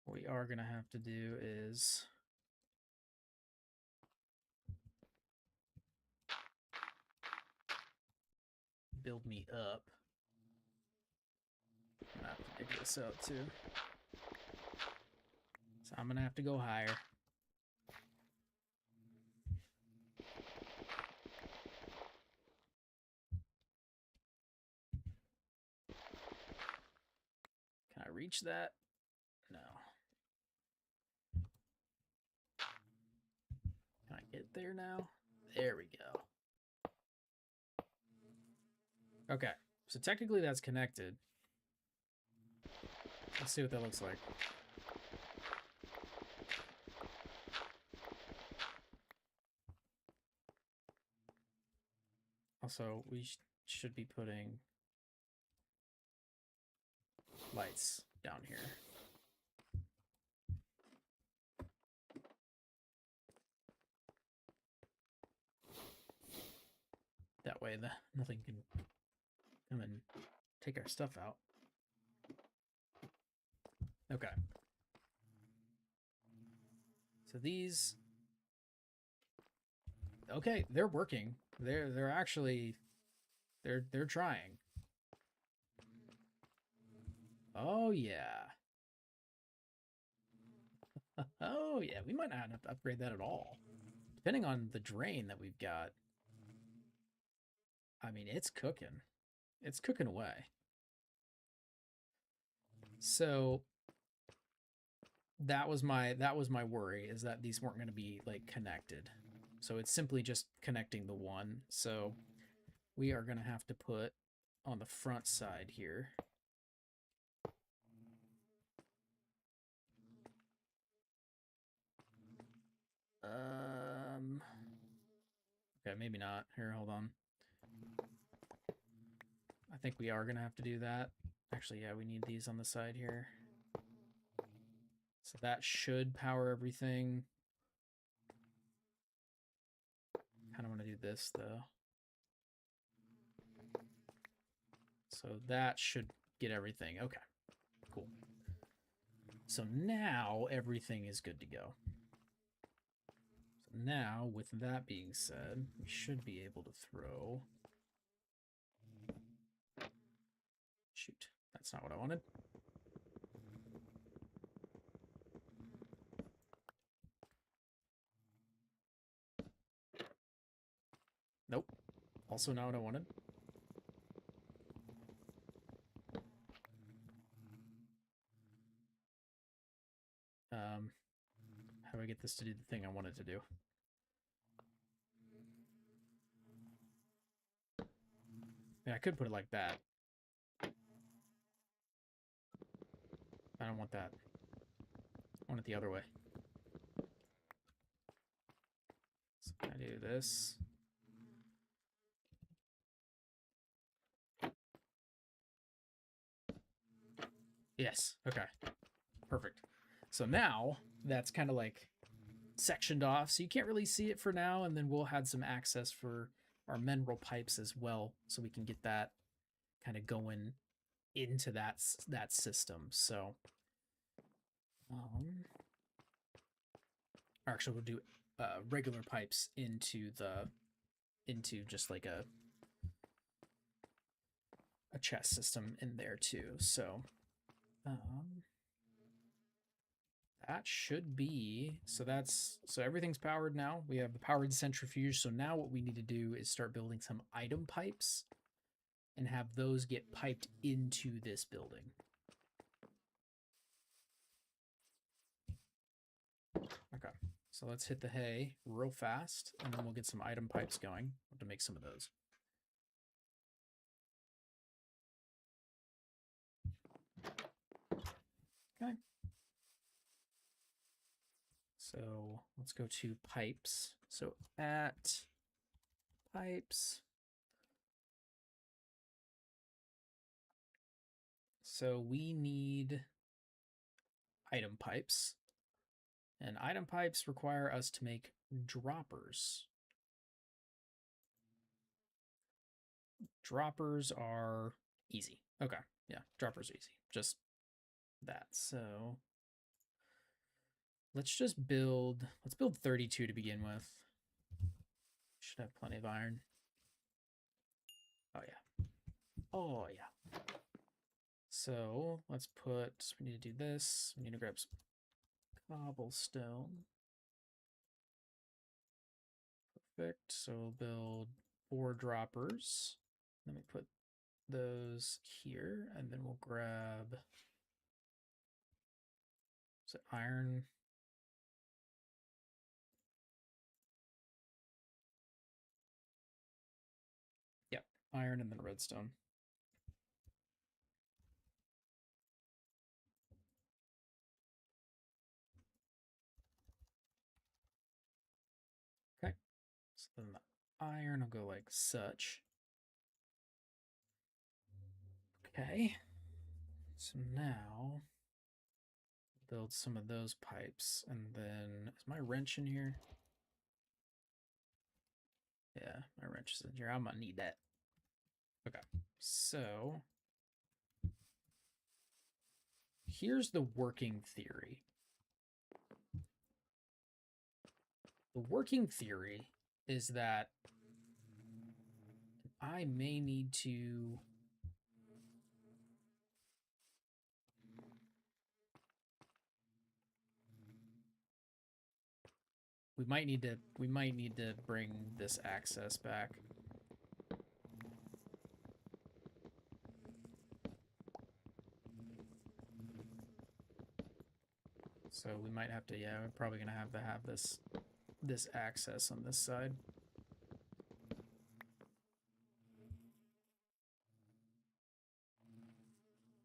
what we are gonna have to do is build me up. I'm gonna have to dig this out too. So I'm gonna have to go higher. reach that? No. Can I get there now? There we go. Okay, so technically that's connected. Let's see what that looks like. Also, we should be putting lights down here. That way nothing can come and take our stuff out. Okay. So these... Okay, they're working. They're actually... They're trying. Oh, yeah. Oh, yeah. We might not have to upgrade that at all. Depending on the drain that we've got. I mean, it's cooking. It's cooking away. So that was my worry, is that these weren't going to be like connected. So it's simply just connecting the one. So we are going to have to put on the front side here. Okay, maybe not. Here, hold on. I think we are going to have to do that. Actually, yeah, we need these on the side here. So that should power everything. Kind of want to do this, though. So that should get everything. Okay, cool. So now everything is good to go. So now, with that being said, we should be able to throw... Shoot, that's not what I wanted. Nope. Also not what I wanted. How do I get this to do the thing I wanted to do? Yeah, I could put it like that. I don't want that. I want it the other way. So I do this. Yes, okay. Perfect. So now that's kind of like sectioned off, so you can't really see it for now, and then we'll have some access for our mineral pipes as well, so we can get that kind of going into that system. So actually we'll do regular pipes into just like a chest system in there too. So that should be, so everything's powered now. We have the powered centrifuge. So now what we need to do is start building some item pipes and have those get piped into this building. Okay, so let's hit the hay real fast, and then we'll get some item pipes going to make some of those. Okay. So let's go to pipes. So at pipes. So we need item pipes. And item pipes require us to make droppers. Droppers are easy. Okay, yeah, droppers are easy. Just that. So let's build 32 to begin with. Should have plenty of iron. Oh yeah. Oh yeah. So let's we need to do this. We need to grab some cobblestone. Perfect. So we'll build 4 droppers. Let me put those here, and then we'll grab Is it iron? Yep, iron and then redstone. Okay, so then the iron will go like such. Okay, so now build some of those pipes, and then is my wrench in here? Yeah, my wrench is in here. I'm gonna need that. Okay, so here's the working theory. The working theory is that I may need to we might need to bring this access back. So we might have to, yeah, we're probably gonna have to have this access on this side.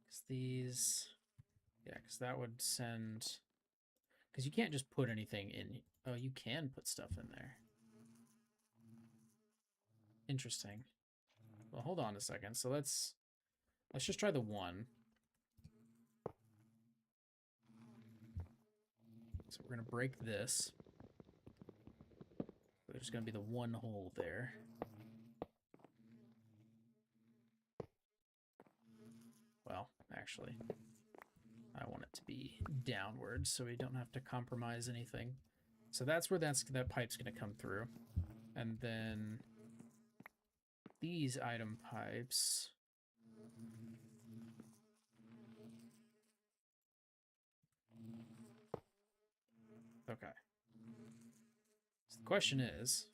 Cause these, yeah, because that would send, because you can't just put anything in. Oh, you can put stuff in there. Interesting. Well, hold on a second. So let's just try the one. So we're gonna break this. There's gonna be the one hole there. Well, actually, I want it to be downward so we don't have to compromise anything. So that's where that pipe's gonna come through. And then these item pipes. Okay. So the question is,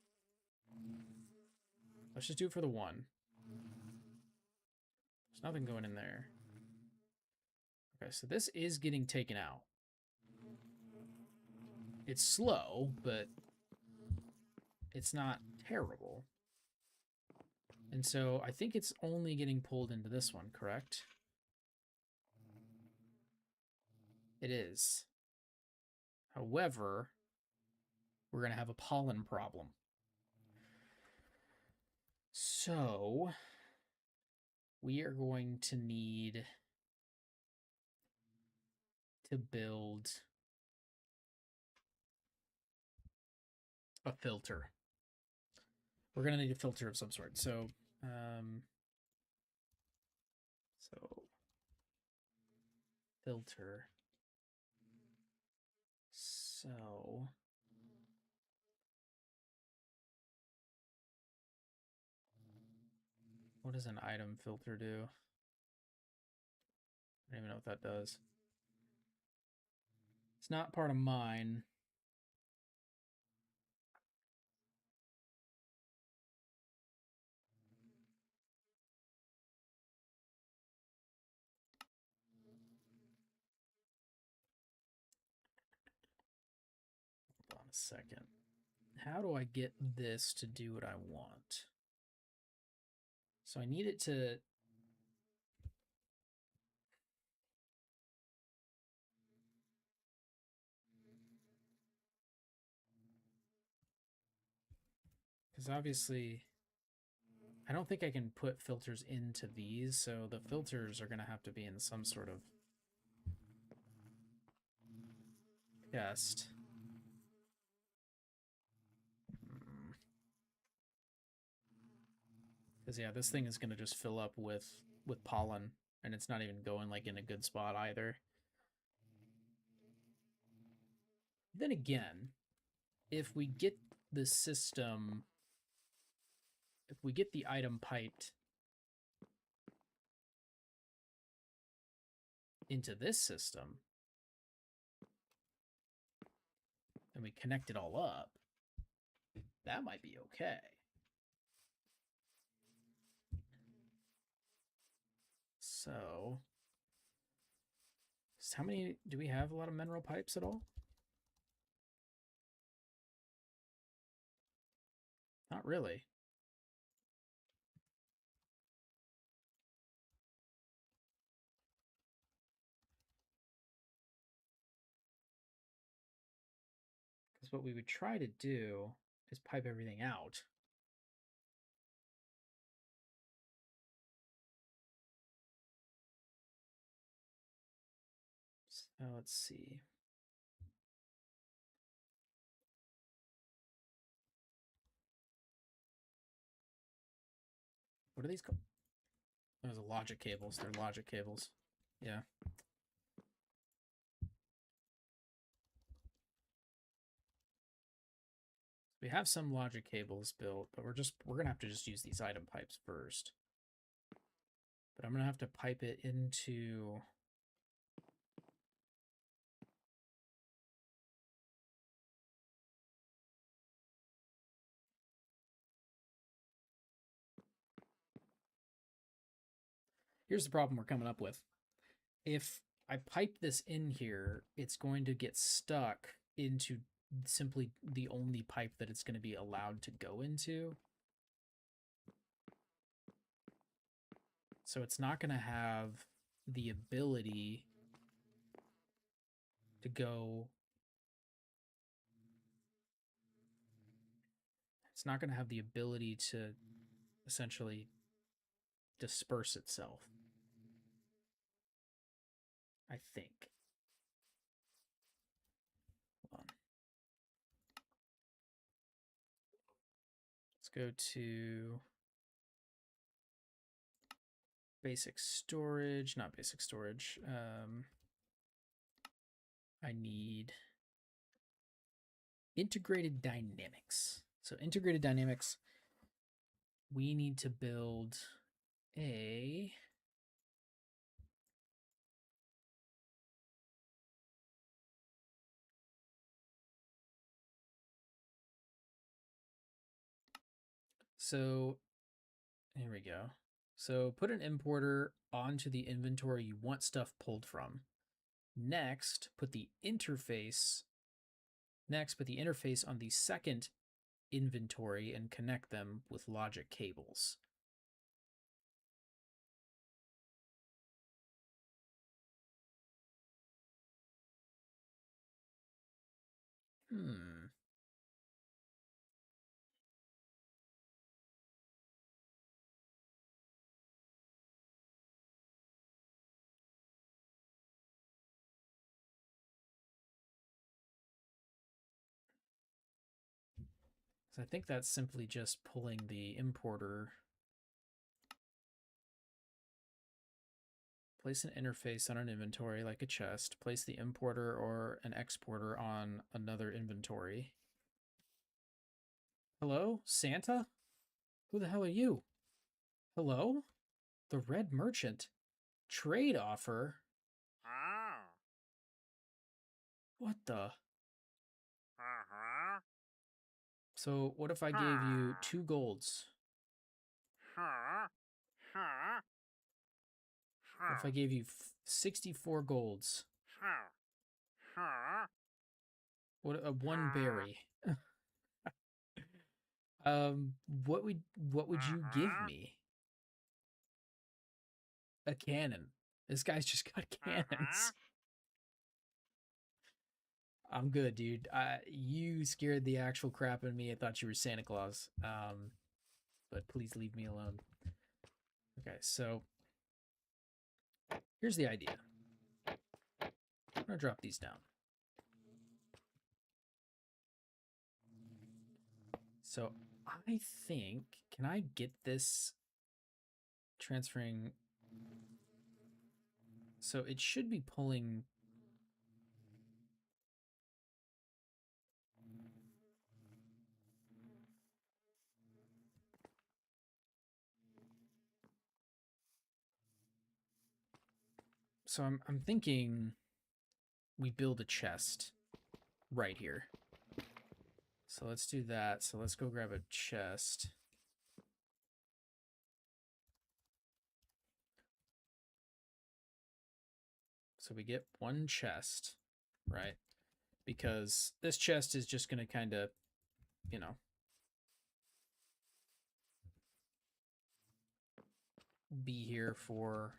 let's just do it for the one. There's nothing going in there. Okay, so this is getting taken out. It's slow, but it's not terrible. And so I think it's only getting pulled into this one, correct? It is. However, we're going to have a pollen problem. So we are going to need to build a filter. We're going to need a filter of some sort. So, filter. So what does an item filter do? I don't even know what that does. It's not part of mine. Hold on a second. How do I get this to do what I want? So I need it to... Because obviously, I don't think I can put filters into these, so the filters are going to have to be in some sort of chest. Because yeah, this thing is going to just fill up with pollen, and it's not even going like in a good spot either. Then again, if we get the system, if we get the item piped into this system, and we connect it all up, that might be okay. honest, how many do we have? A lot of mineral pipes at all? Not really. Because what we would try to do is pipe everything out. So let's see. What are these called? Those are logic cables. They're logic cables. Yeah. We have some logic cables built, but we're gonna have to just use these item pipes first. But I'm gonna have to pipe it into here's the problem we're coming up with. If I pipe this in here, it's going to get stuck into simply the only pipe that it's going to be allowed to go into. So it's not going to have the ability to go. It's not going to have the ability to essentially disperse itself, I think. Hold on. Let's go to basic storage, not basic storage. I need integrated dynamics. So integrated dynamics, we need to build a so here we go. So put an importer onto the inventory you want stuff pulled from. Next, put the interface on the second inventory and connect them with logic cables. So I think that's simply just pulling the importer. Place an interface on an inventory like a chest. Place the importer or an exporter on another inventory. Hello, Santa? Who the hell are you? Hello? The Red Merchant. Trade offer? What the? So what if I gave you 2 golds? What if I gave you 64 golds? What 1 berry? What would you give me? A cannon. This guy's just got cannons. I'm good, dude. You scared the actual crap out of me. I thought you were Santa Claus. But please leave me alone. Okay, so here's the idea. I'm gonna drop these down. So I think, can I get this transferring? So it should be pulling. So I'm thinking we build a chest right here. So let's do that. So let's go grab a chest. So we get one chest, right? Because this chest is just going to kind of, you know, be here for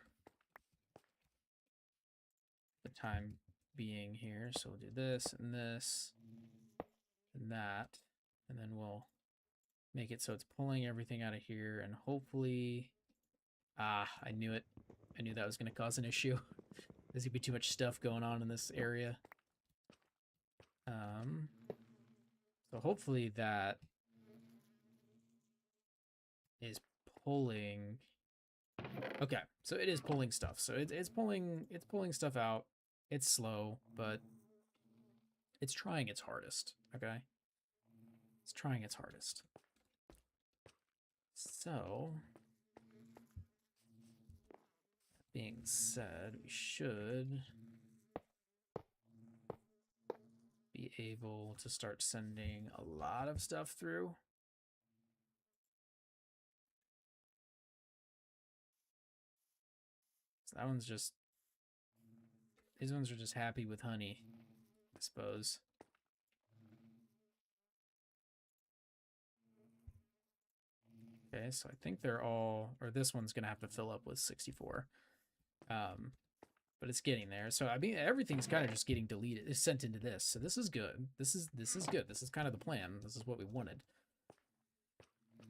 the time being here. So we'll do this and that, and then we'll make it so it's pulling everything out of here, and hopefully, I knew it. I knew that was going to cause an issue. There's going to be too much stuff going on in this area. So hopefully that is pulling. Okay, so it is pulling stuff. So it's pulling stuff out. It's slow, but it's trying its hardest. Okay, it's trying its hardest. So, being said, we should be able to start sending a lot of stuff through. So that one's just, these ones are just happy with honey, I suppose. Okay, so I think they're all, or this one's gonna have to fill up with 64. But it's getting there. So I mean, everything's kind of just getting deleted. It's sent into this. So this is good. This is good. This is kind of the plan. This is what we wanted.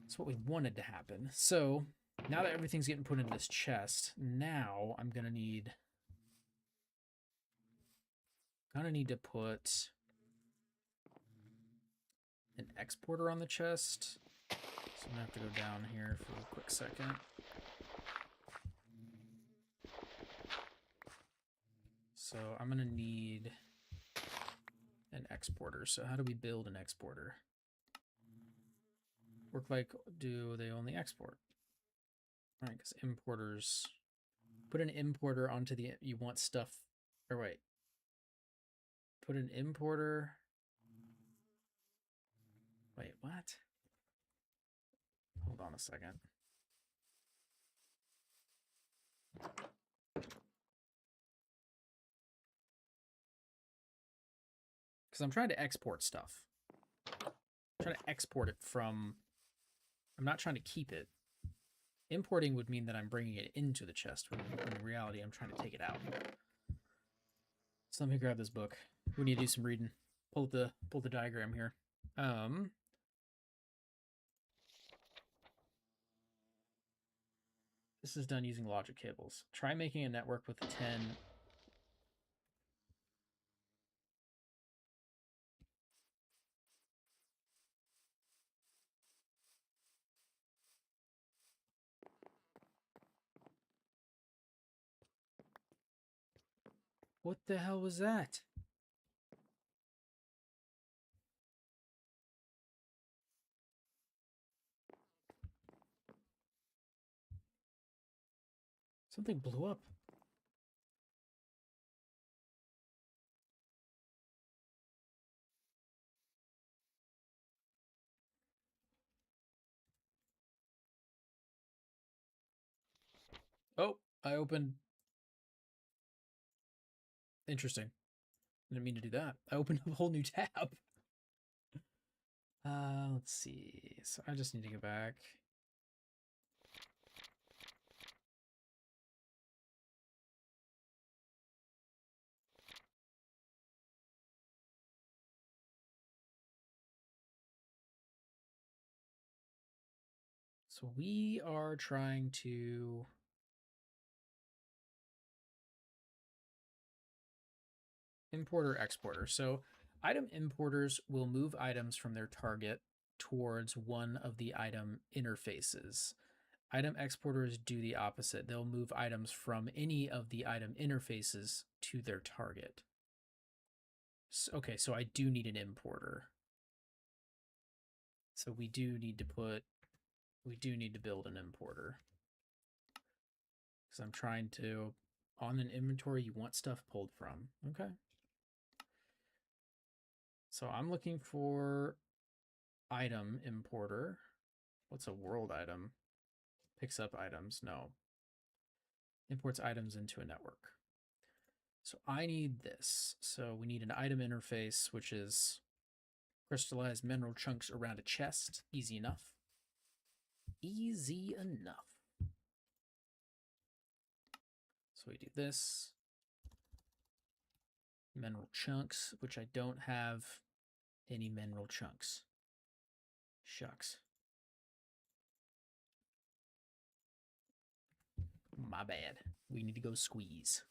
It's what we wanted to happen. So now that everything's getting put into this chest, now I'm gonna need to put an exporter on the chest. So I'm gonna have to go down here for a quick second. So I'm gonna need an exporter. So how do we build an exporter? Work like, do they only export? All right, because importers, put an importer onto the, you want stuff, or wait, put an importer, wait, what? Hold on a second. Because I'm trying to export stuff. I'm trying to export it from, I'm not trying to keep it. Importing would mean that I'm bringing it into the chest, when in reality I'm trying to take it out. So let me grab this book. We need to do some reading. Pull the diagram here. This is done using logic cables. Try making a network with 10. What the hell was that? Something blew up. Oh, I opened. Interesting. I didn't mean to do that. I opened a whole new tab. Let's see. So I just need to go back. So we are trying to importer exporter. So item importers will move items from their target towards one of the item interfaces. Item exporters do the opposite. They'll move items from any of the item interfaces to their target. So, okay, so I do need an importer. So we do need to build an importer. Because I'm trying to, on an inventory, you want stuff pulled from. Okay. So I'm looking for item importer. What's a world item? Picks up items. No. Imports items into a network. So I need this. So we need an item interface, which is crystallized mineral chunks around a chest. Easy enough. Easy enough. So we do this. Mineral chunks, which I don't have any mineral chunks. Shucks. My bad. We need to go squeeze.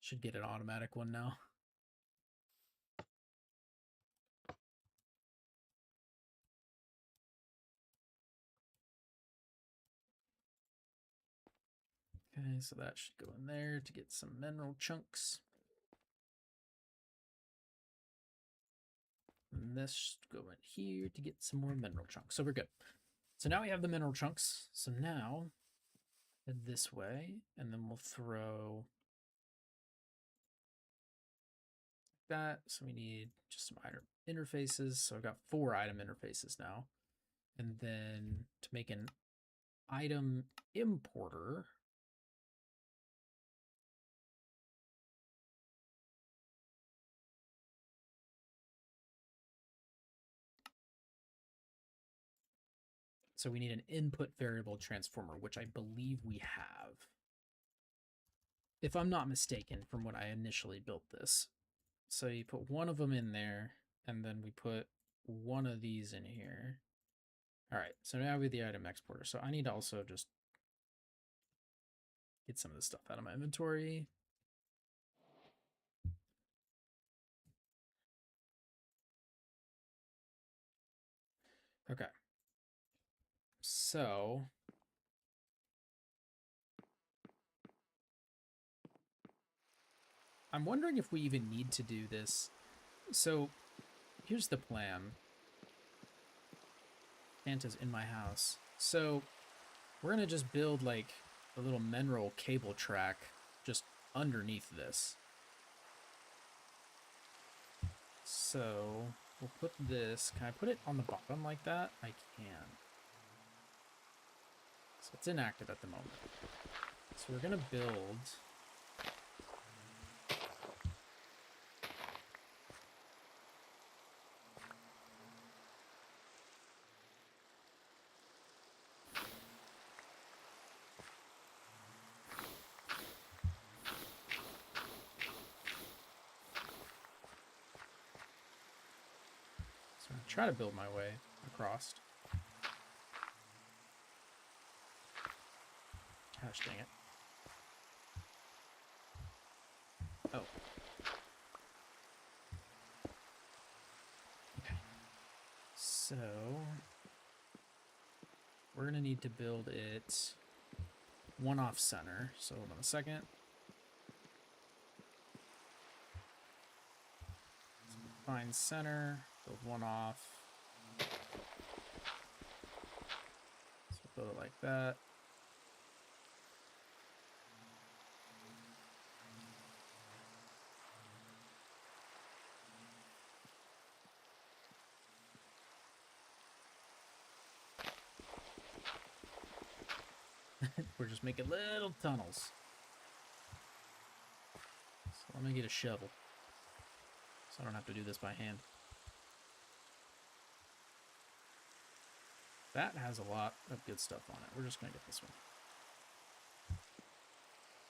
Should get an automatic one now. Okay, so that should go in there to get some mineral chunks. And this should go in here to get some more mineral chunks. So we're good. So now we have the mineral chunks. So now head this way, and then we'll throw that. So we need just some item interfaces. So I've got 4 item interfaces now. And then to make an item importer, so we need an input variable transformer, which I believe we have, if I'm not mistaken, from when I initially built this. So you put one of them in there, and then we put one of these in here. All right, so now we have the item exporter. So I need to also just get some of this stuff out of my inventory. Okay. So I'm wondering if we even need to do this. So here's the plan. Santa's in my house. So we're going to just build like a little mineral cable track just underneath this. So we'll put this. Can I put it on the bottom like that? I can. So it's inactive at the moment. So we're going to build try to build my way across. Gosh dang it. Oh. Okay. So we're gonna need to build it one off center. So hold on a second. Find center, build one off. So build it like that. We're just making little tunnels. So let me get a shovel, so I don't have to do this by hand. That has a lot of good stuff on it. We're just gonna get this one.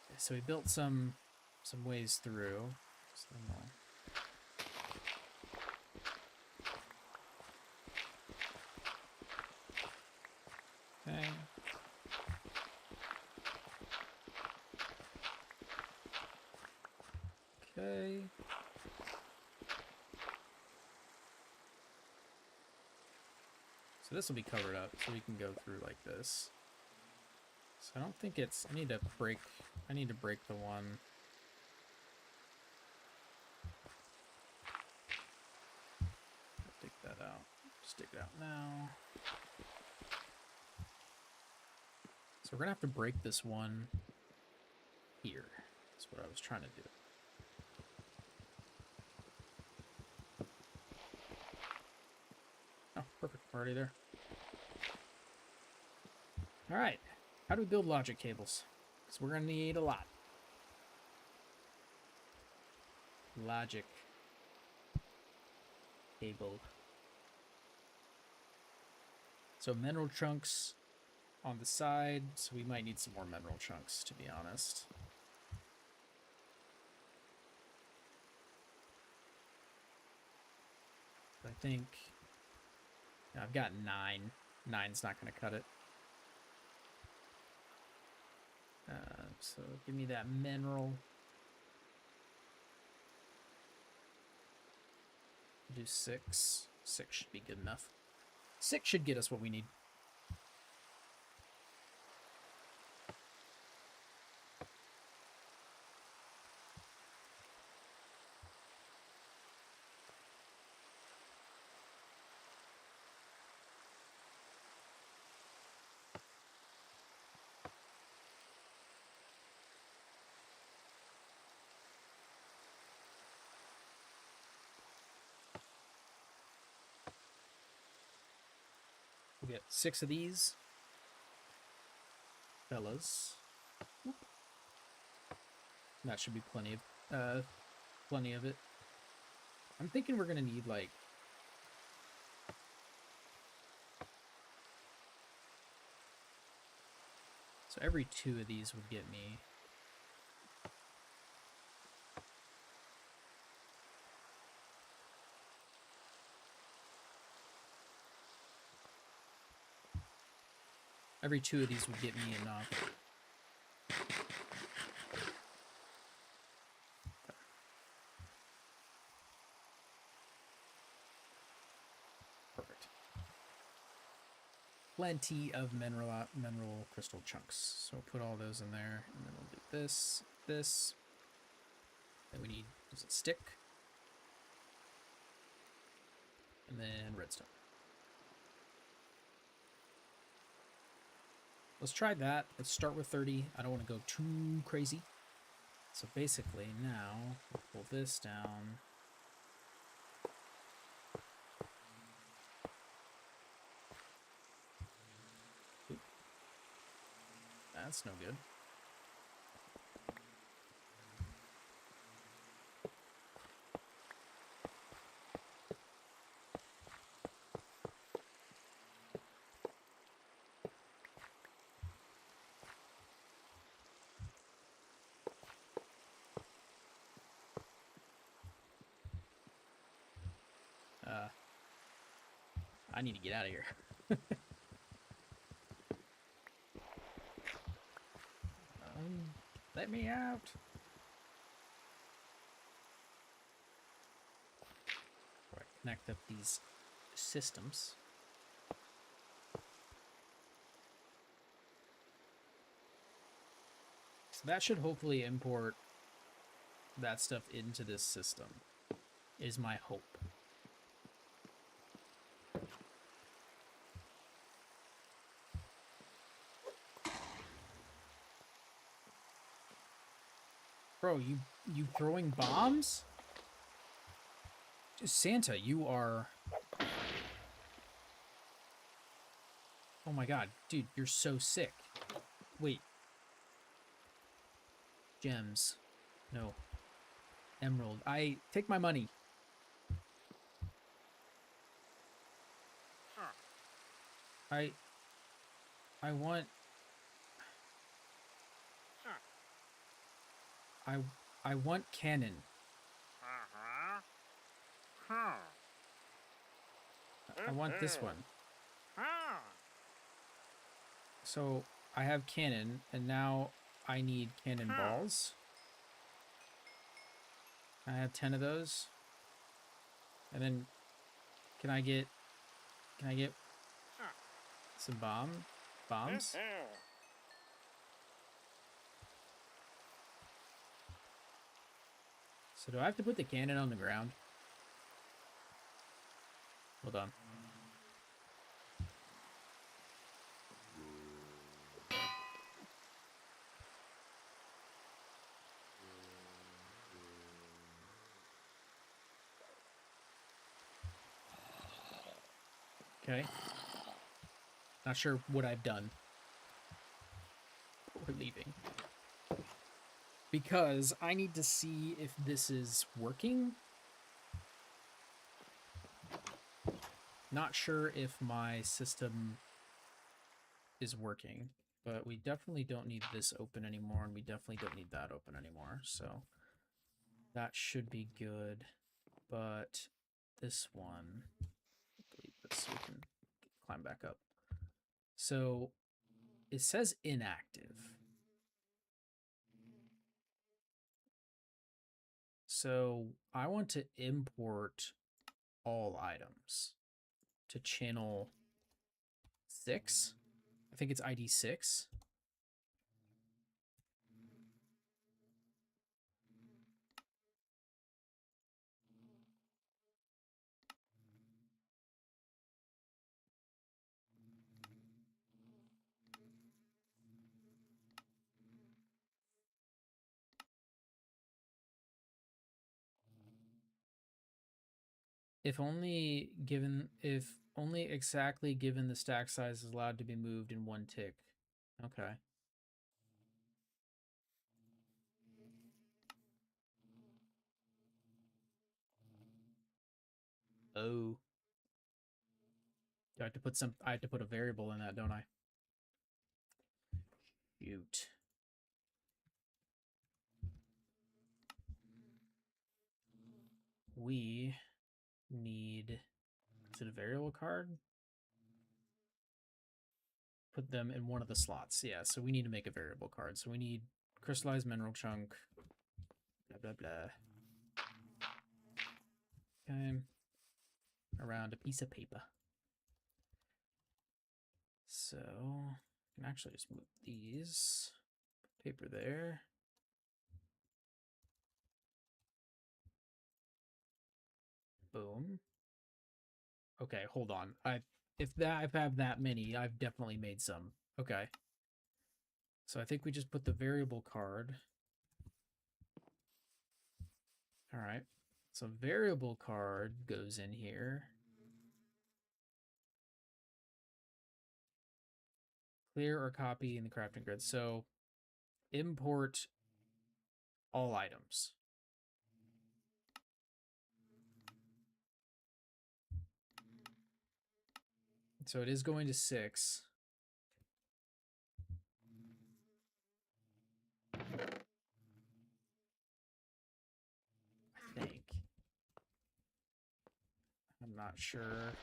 Okay, so we built some ways through. So okay. Okay. So this will be covered up, so we can go through like this. So I don't think it's, I need to break the one. Dig that out. Just dig it out now. So we're gonna have to break this one here. That's what I was trying to do. Oh, perfect. We're already there. All right. How do we build logic cables? Because we're going to need a lot. Logic cable. So mineral chunks on the side. So we might need some more mineral chunks, to be honest. I think I've got 9. 9's not going to cut it. So give me that mineral. Do 6. 6 should be good enough. 6 should get us what we need. We'll get 6 of these fellas. That should be plenty of it. I'm thinking we're gonna need like so every 2 of these would get me enough. Perfect. Plenty of mineral crystal chunks. So we'll put all those in there, and then we'll do this. Then we need a stick, and then redstone. Let's try that. Let's start with 30. I don't want to go too crazy. So basically now, we'll pull this down. Oop. That's no good. I need to get out of here. Let me out. All right, connect up these systems. So that should hopefully import that stuff into this system, is my hope. Bro, you throwing bombs? Santa, you are... Oh my god, dude, you're so sick. Wait. Gems. No. Emerald. Take my money. I want... I want cannon. I want this one. So I have cannon, and now I need cannon balls. I have 10 of those. And then can I get some bombs? So do I have to put the cannon on the ground? Hold on. Okay. Not sure what I've done. we're leaving. Because I need to see if this is working. Not sure if my system is working, but we definitely don't need this open anymore, and we definitely don't need that open anymore, so that should be good. But this one, delete this so we can climb back up. So it says inactive. So I want to import all items to channel 6. I think it's ID 6. If only exactly given the stack size is allowed to be moved in one tick. Okay. Oh. I have to put a variable in that, don't I? Shoot. We need, is it a variable card? Put them in one of the slots. Yeah, so we need to make a variable card. So we need crystallized mineral chunk. Blah, blah, blah. Okay. Around a piece of paper. So I can actually just move these. Paper there. Boom. Okay, hold on. If I have that many, I've definitely made some. Okay. So I think we just put the variable card. All right. So variable card goes in here. Clear or copy in the crafting grid. So import all items. So it is going to 6. I think. I'm not sure.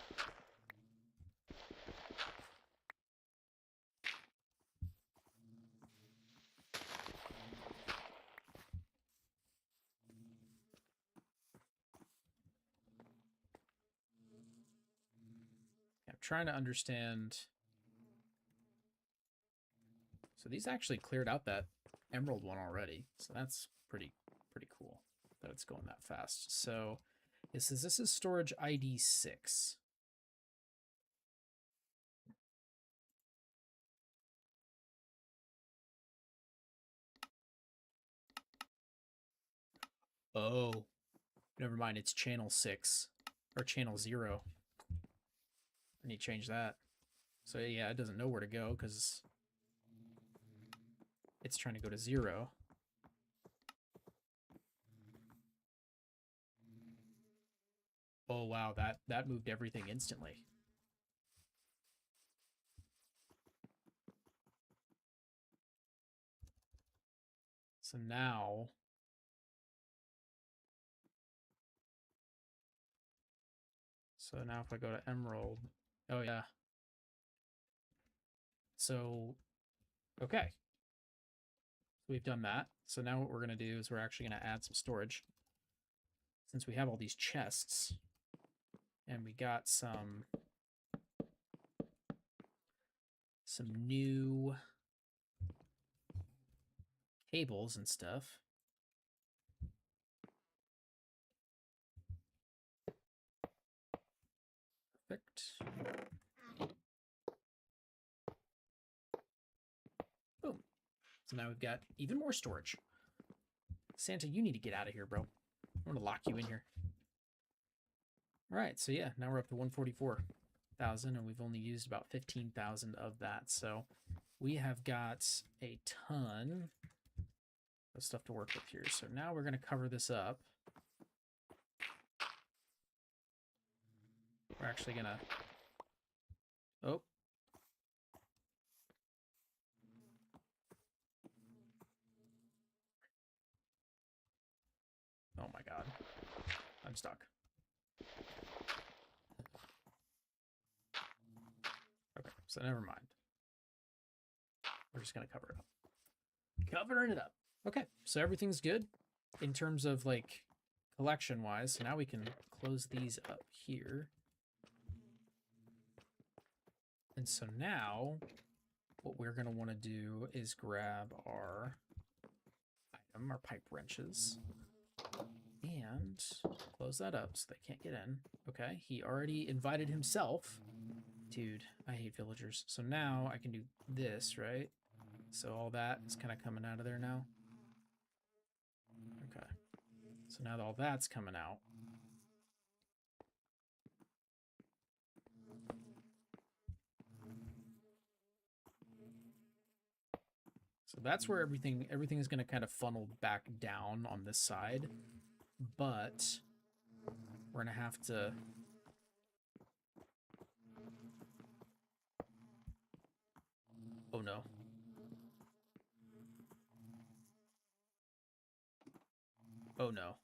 I'm trying to understand. So these actually cleared out that emerald one already. So that's pretty cool that it's going that fast. So it says this is storage ID 6. Oh, never mind. It's channel 6 or channel 0. I need to change that. So yeah, it doesn't know where to go because it's trying to go to 0. Oh wow, that moved everything instantly. So now if I go to Emerald, oh yeah. So okay. We've done that. So now what we're going to do is we're actually going to add some storage. Since we have all these chests and we got some new cables and stuff. Perfect. Boom. So now we've got even more storage. Santa, you need to get out of here, bro. I'm going to lock you in here. All right, so yeah, now we're up to 144,000, and we've only used about 15,000 of that. So we have got a ton of stuff to work with here. So now we're going to cover this up. We're actually going to... Oh. Oh my god. I'm stuck. Okay, so never mind. We're just going to cover it up. Covering it up. Okay, so everything's good in terms of, like, collection-wise. So now we can close these up here. And so now what we're going to want to do is grab our item, our pipe wrenches, and close that up so they can't get in. Okay, he already invited himself. Dude, I hate villagers. So now I can do this, right? So all that is kind of coming out of there now. Okay, so now all that's coming out. So that's where everything is going to kind of funnel back down on this side, but we're going to have to... Oh no. Oh no.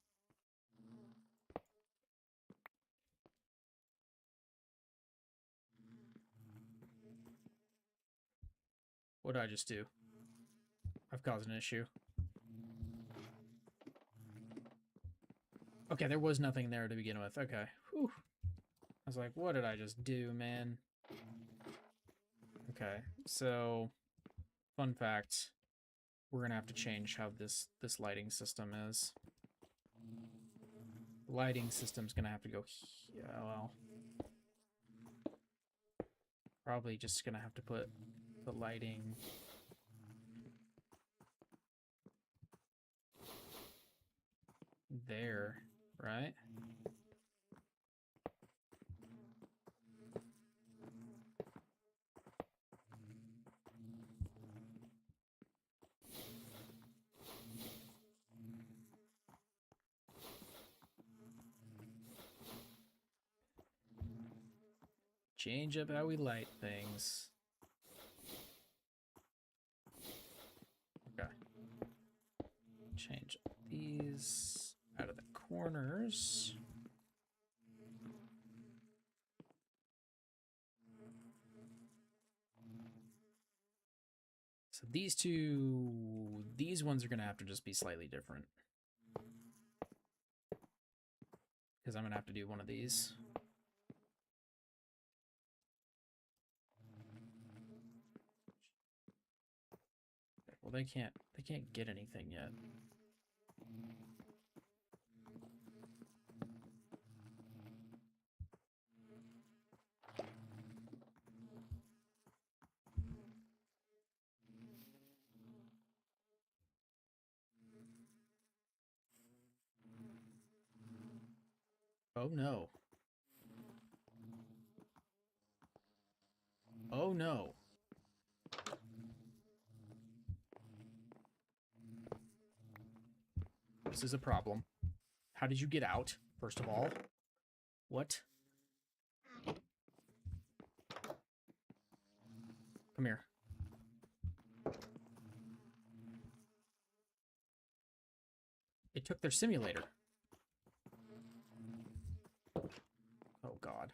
What did I just do? I've caused an issue. Okay, there was nothing there to begin with. Okay. Whew. I was like, what did I just do, man? Okay, so fun fact, we're going to have to change how this lighting system is. The lighting system's going to have to go here. Well, probably just going to have to put the lighting... there, right? Change up how we light things. Okay. Change these out of the corners. So these ones are going to have to just be slightly different. Because I'm going to have to do one of these. Well, they can't get anything yet. Oh no. Oh no. This is a problem. How did you get out, first of all? What? Come here. It took their simulator. Oh god.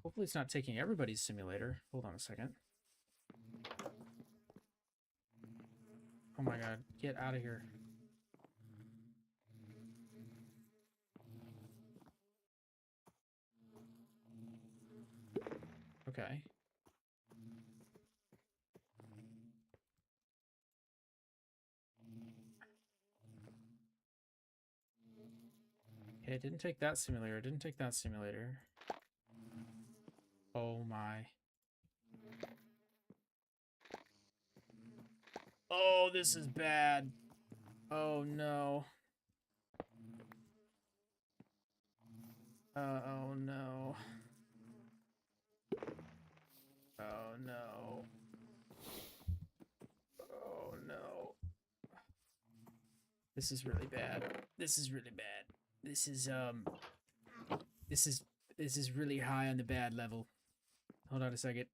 Hopefully it's not taking everybody's simulator. Hold on a second. Oh my god, get out of here. Okay. Okay, it didn't take that simulator. It didn't take that simulator. Oh my. Oh, this is bad. Oh, no. Oh, no. Oh, no. Oh, no. This is really bad. This is really bad. This is, This is, this is really high on the bad level. Hold on a second.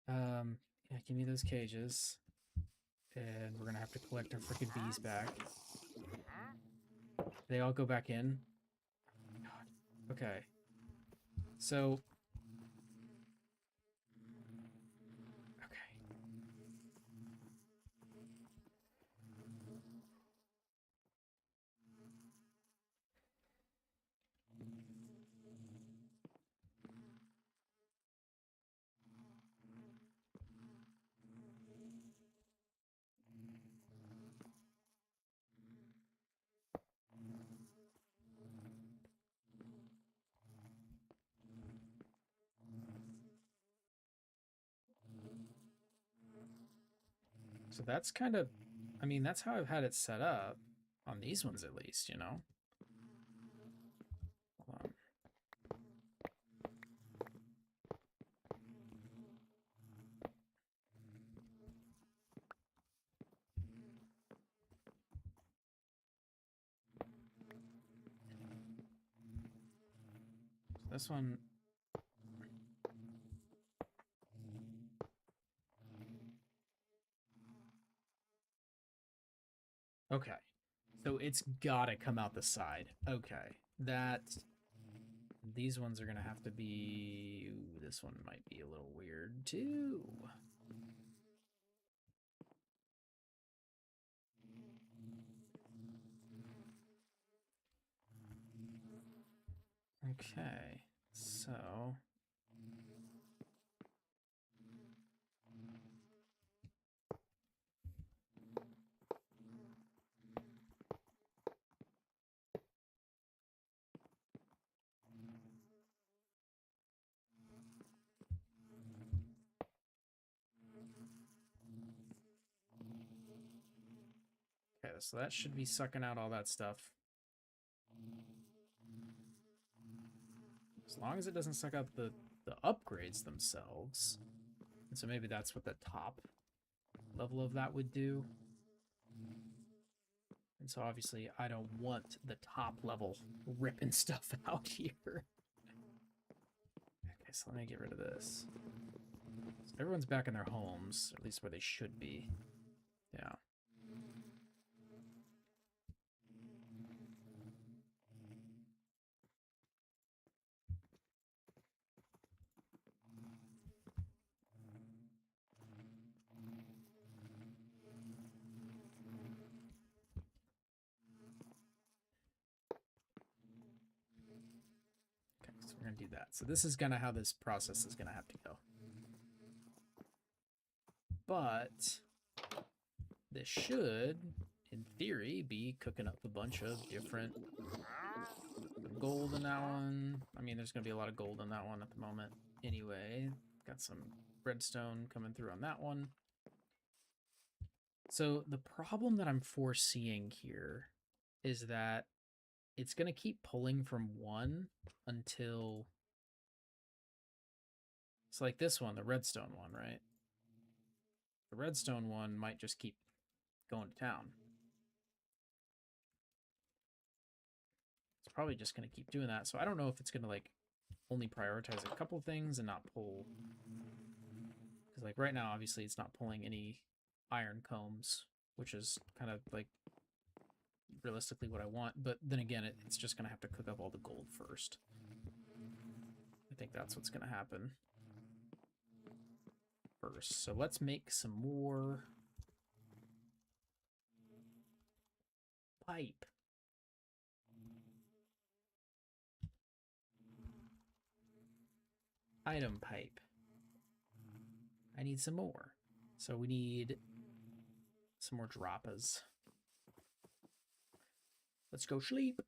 Yeah, give me those cages. And we're gonna have to collect our freaking bees back. They all go back in. God. Okay. So. Okay. So that's kind of, I mean, that's how I've had it set up on these ones at least, you know? Hold on. So this one. Okay. So it's gotta come out the side. Okay. These ones are gonna have to be. Ooh, this one might be a little weird too. Okay, so. Okay, so that should be sucking out all that stuff. As long as it doesn't suck out the upgrades themselves. And so maybe that's what the top level of that would do. And so obviously I don't want the top level ripping stuff out here. Okay, so let me get rid of this. So everyone's back in their homes, at least where they should be. Yeah. Okay, so we're gonna do that. So this is gonna how this process is gonna have to go. But this should, in theory, be cooking up a bunch of different gold in that one. I mean, there's going to be a lot of gold in that one at the moment. Anyway, got some redstone coming through on that one. So the problem that I'm foreseeing here is that it's going to keep pulling from one until... It's like this one, the redstone one, right? The redstone one might just keep going to town. It's probably just going to keep doing that. So I don't know if it's going to like only prioritize a couple things and not pull. Because like right now, obviously it's not pulling any iron combs, which is kind of like realistically what I want. But then again, it's just going to have to cook up all the gold first. I think that's what's going to happen first. So let's make some more pipe. Item pipe. I need some more. So we need some more droppas. Let's go sleep.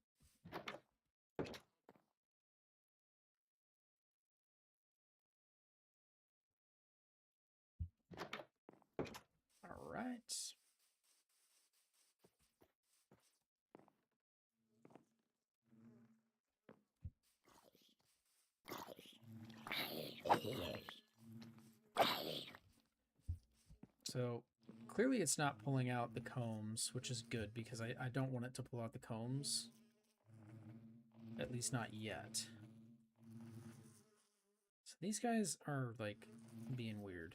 right. So clearly it's not pulling out the combs, which is good because I don't want it to pull out the combs. At least not yet. So these guys are like being weird.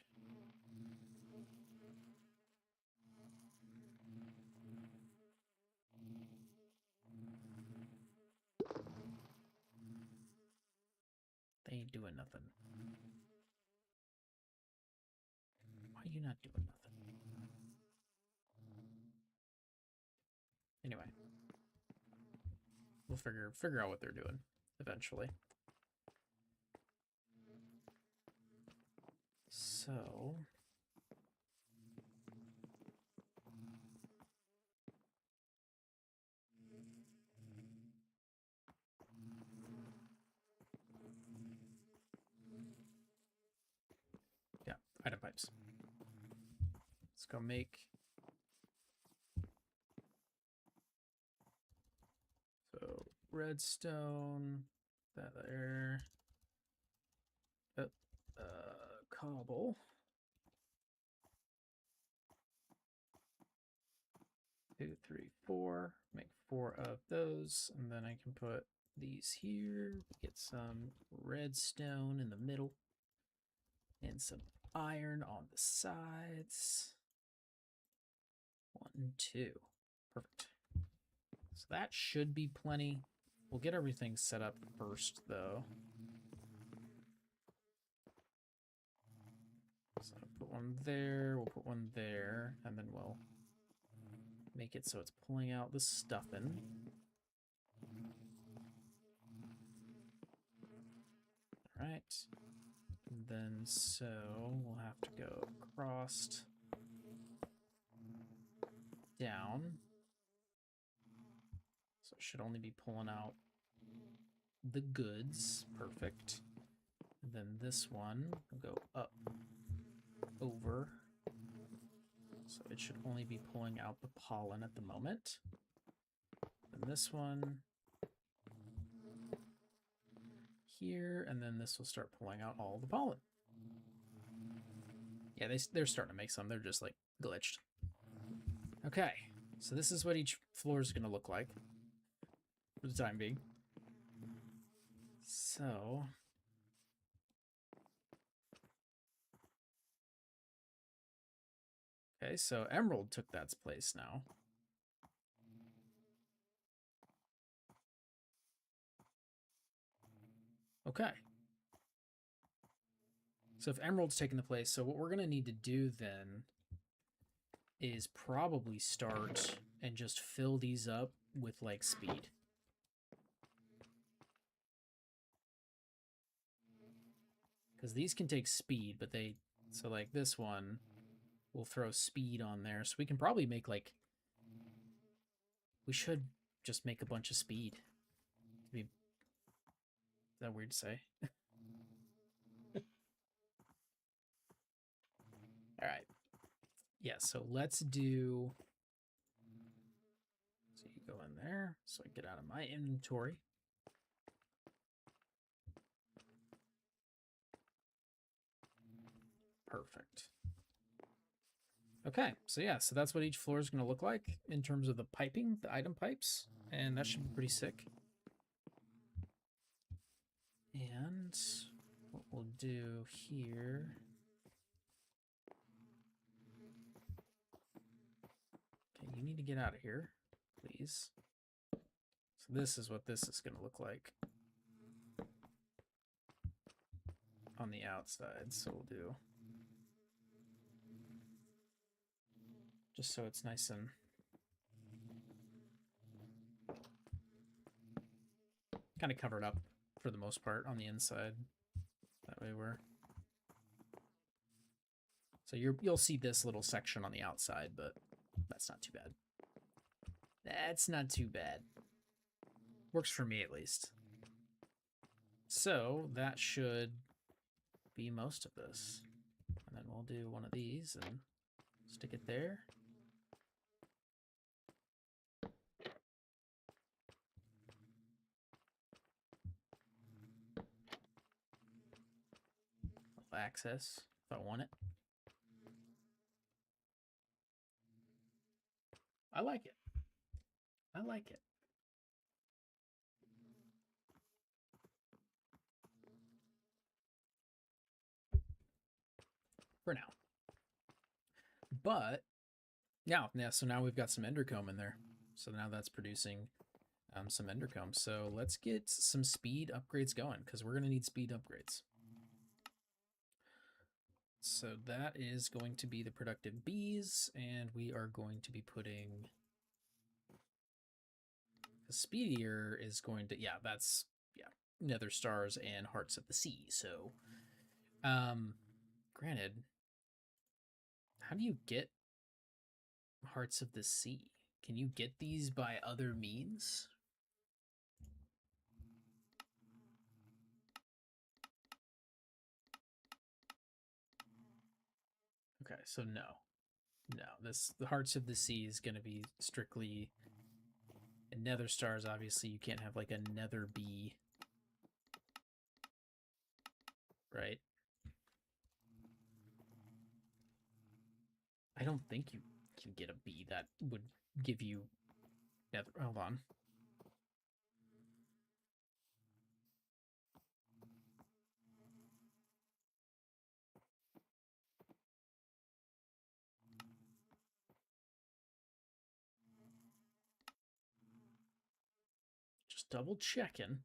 They ain't doing nothing. Why are you not doing nothing? Anyway. We'll figure out what they're doing eventually. So yeah, item pipes. Let's go make. So redstone, that there. Cobble. Two, three, four. Make 4 of those, and then I can put these here. Get some redstone in the middle, and some iron on the sides. 1, 2. Perfect. So that should be plenty. We'll get everything set up first, though. So I'll put one there, we'll put one there, and then we'll make it so it's pulling out the stuffing. All right. And then so we'll have to go across down. So it should only be pulling out the goods. Perfect. And then this one will go up, over. So it should only be pulling out the pollen at the moment. And this one here, and then this will start pulling out all the pollen. Yeah, they're starting to make some. They're just like glitched. Okay, so this is what each floor is going to look like for the time being. So okay, so Emerald took that place now. Okay. So if Emerald's taking the place, so what we're going to need to do then is probably start and just fill these up with like speed. Because these can take speed, but so like this one, we'll throw speed on there. So we can probably make like, we should just make a bunch of speed. Is that weird to say? All right. Yeah, so let's do, so you go in there, so I get out of my inventory. Perfect. Okay, so yeah, so that's what each floor is going to look like in terms of the piping, the item pipes, and that should be pretty sick. And what we'll do here, okay, you need to get out of here, please. So this is what this is going to look like on the outside. So we'll do, just so it's nice and kind of covered up for the most part on the inside. That way so you'll see this little section on the outside, but that's not too bad. That's not too bad. Works for me at least. So that should be most of this. And then we'll do one of these and Stick it there. Access if I want it. I like it. I like it. For now. But yeah, so now we've got some endercomb in there. So now that's producing some endercomb. So let's get some speed upgrades going because we're going to need speed upgrades. So that is going to be the productive bees, and we are going to be putting the speedier is going to, yeah, that's, yeah, nether stars and hearts of the sea. So, granted, how do you get hearts of the sea? Can you get these by other means? Okay, so no. The hearts of the sea is going to be strictly nether stars. Obviously, you can't have like a nether bee, right? I don't think you can get a bee that would give you nether. Hold on. Just double checking.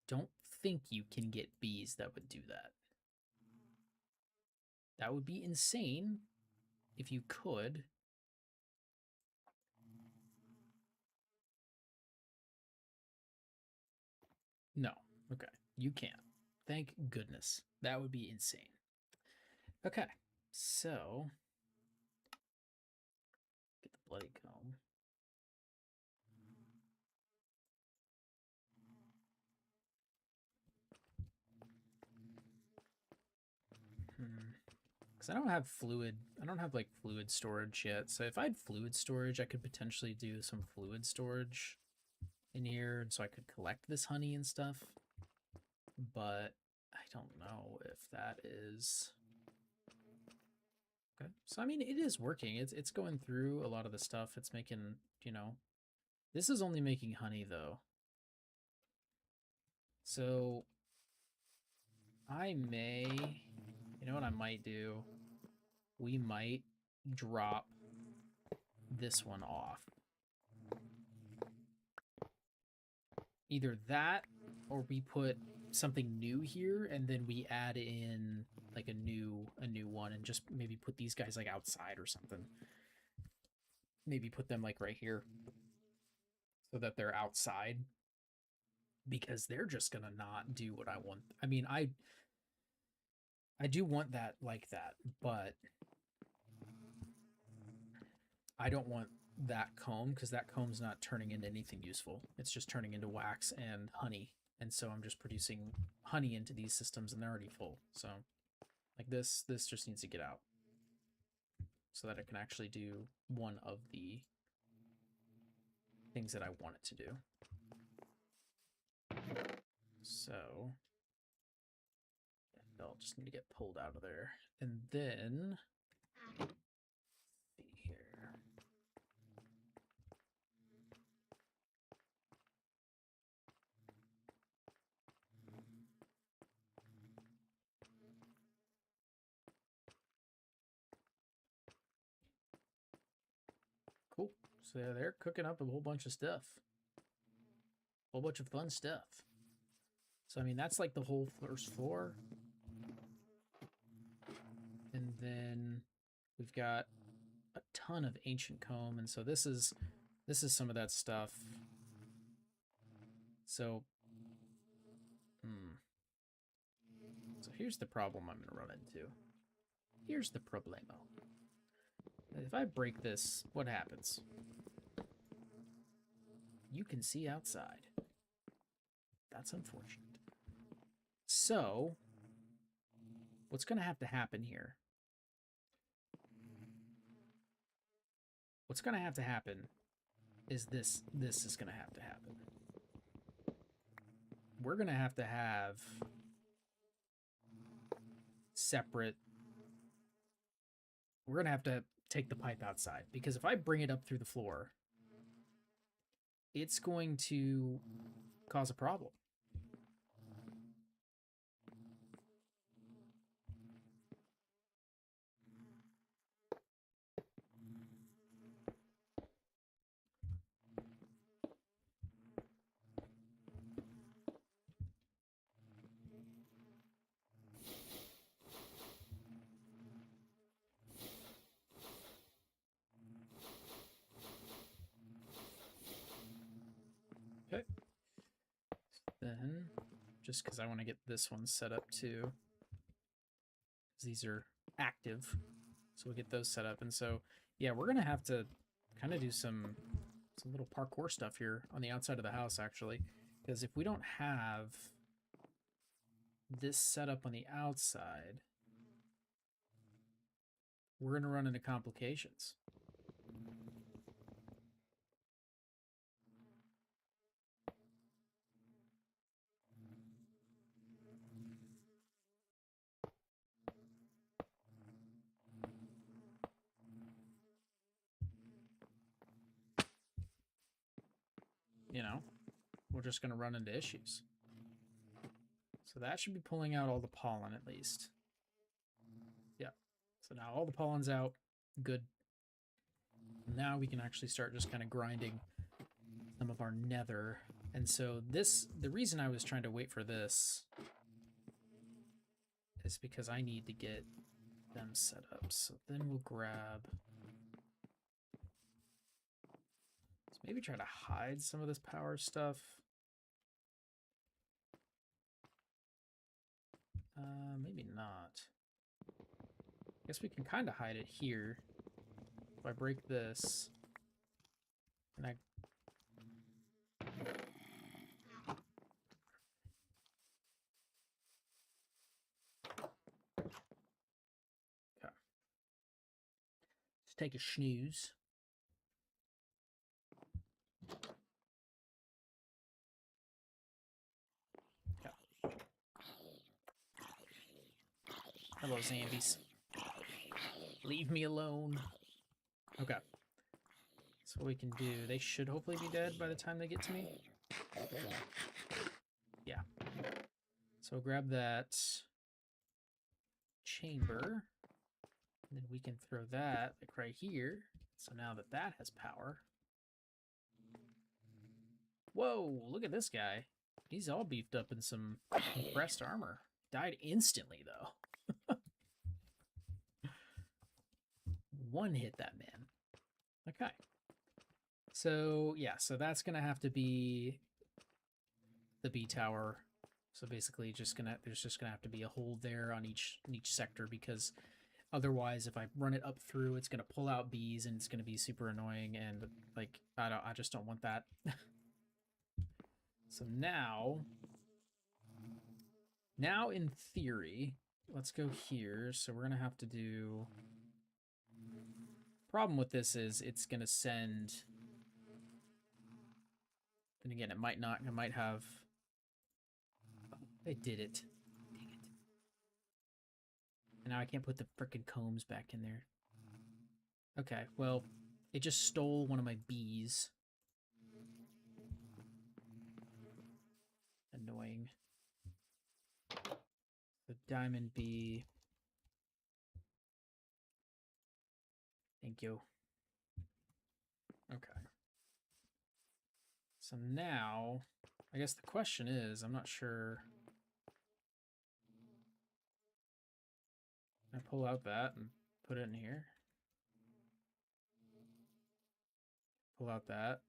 Don't think you can get bees that would do that. That would be insane if you could. No. Okay. You can't. Thank goodness. That would be insane. Okay. So, get the bloody comb. Because I don't have fluid. I don't have like fluid storage yet. So if I had fluid storage, I could potentially do some fluid storage in here, and so I could collect this honey and stuff. But I don't know if that is okay. So I mean, it is working. It's going through a lot of the stuff. It's making, you know, this is only making honey though. So I may, you know what I might do? We might drop this one off. Either that or we put something new here and then we add in like a new one and just maybe put these guys like outside or something. Maybe put them like right here so that they're outside, because they're just gonna not do what I want. I mean, I do want that like that, but I don't want that comb because that comb's not turning into anything useful. It's just turning into wax and honey. And so I'm just producing honey into these systems and they're already full. So like this just needs to get out so that it can actually do one of the things that I want it to do. So they'll just need to get pulled out of there. And then see here. Cool. So they're cooking up a whole bunch of stuff. A whole bunch of fun stuff. So I mean that's like the whole first floor. And then we've got a ton of ancient comb, and so this is some of that stuff. So so here's the problem I'm gonna run into. Here's the problemo. If I break this, what happens? You can see outside. That's unfortunate. So what's gonna have to happen here what's going to happen is this is going to happen. We're going to have separate. We're going to have to take the pipe outside, because if I bring it up through the floor, it's going to cause a problem. Okay. Then, just because I want to get this one set up too, these are active, so we'll get those set up. And so, yeah, we're gonna have to kind of do some little parkour stuff here on the outside of the house, actually, because if we don't have this set up on the outside, we're gonna run into complications. You know, we're just going to run into issues. So that should be pulling out all the pollen at least. Yeah. So now all the pollen's out. Good. Now we can actually start just kind of grinding some of our nether. And so the reason I was trying to wait for this is because I need to get them set up. So then we'll grab... maybe try to hide some of this power stuff. Maybe not. I guess we can kind of hide it here. If I break this, and I... okay. Let's take a snooze. Hello, zombies. Leave me alone. Okay. So what we can do, they should hopefully be dead by the time they get to me. Yeah. So grab that chamber. And then we can throw that like right here. So now that that has power. Whoa, look at this guy. He's all beefed up in some compressed armor. Died instantly, though. One hit that man. Okay. So, yeah, so that's going to have to be the B tower. So basically there's just going to have to be a hole there on each sector, because otherwise if I run it up through, it's going to pull out bees and it's going to be super annoying, and like I just don't want that. So now in theory, let's go here. So we're going to have to do... problem with this is it's going to send... and again, it might not. It might have... oh, it did it. Dang it. And now I can't put the frickin' combs back in there. Okay, well, it just stole one of my bees. Annoying. The diamond bee. Thank you. Okay. So now, I guess the question is, I'm not sure. I pull out that and put it in here. Pull out that.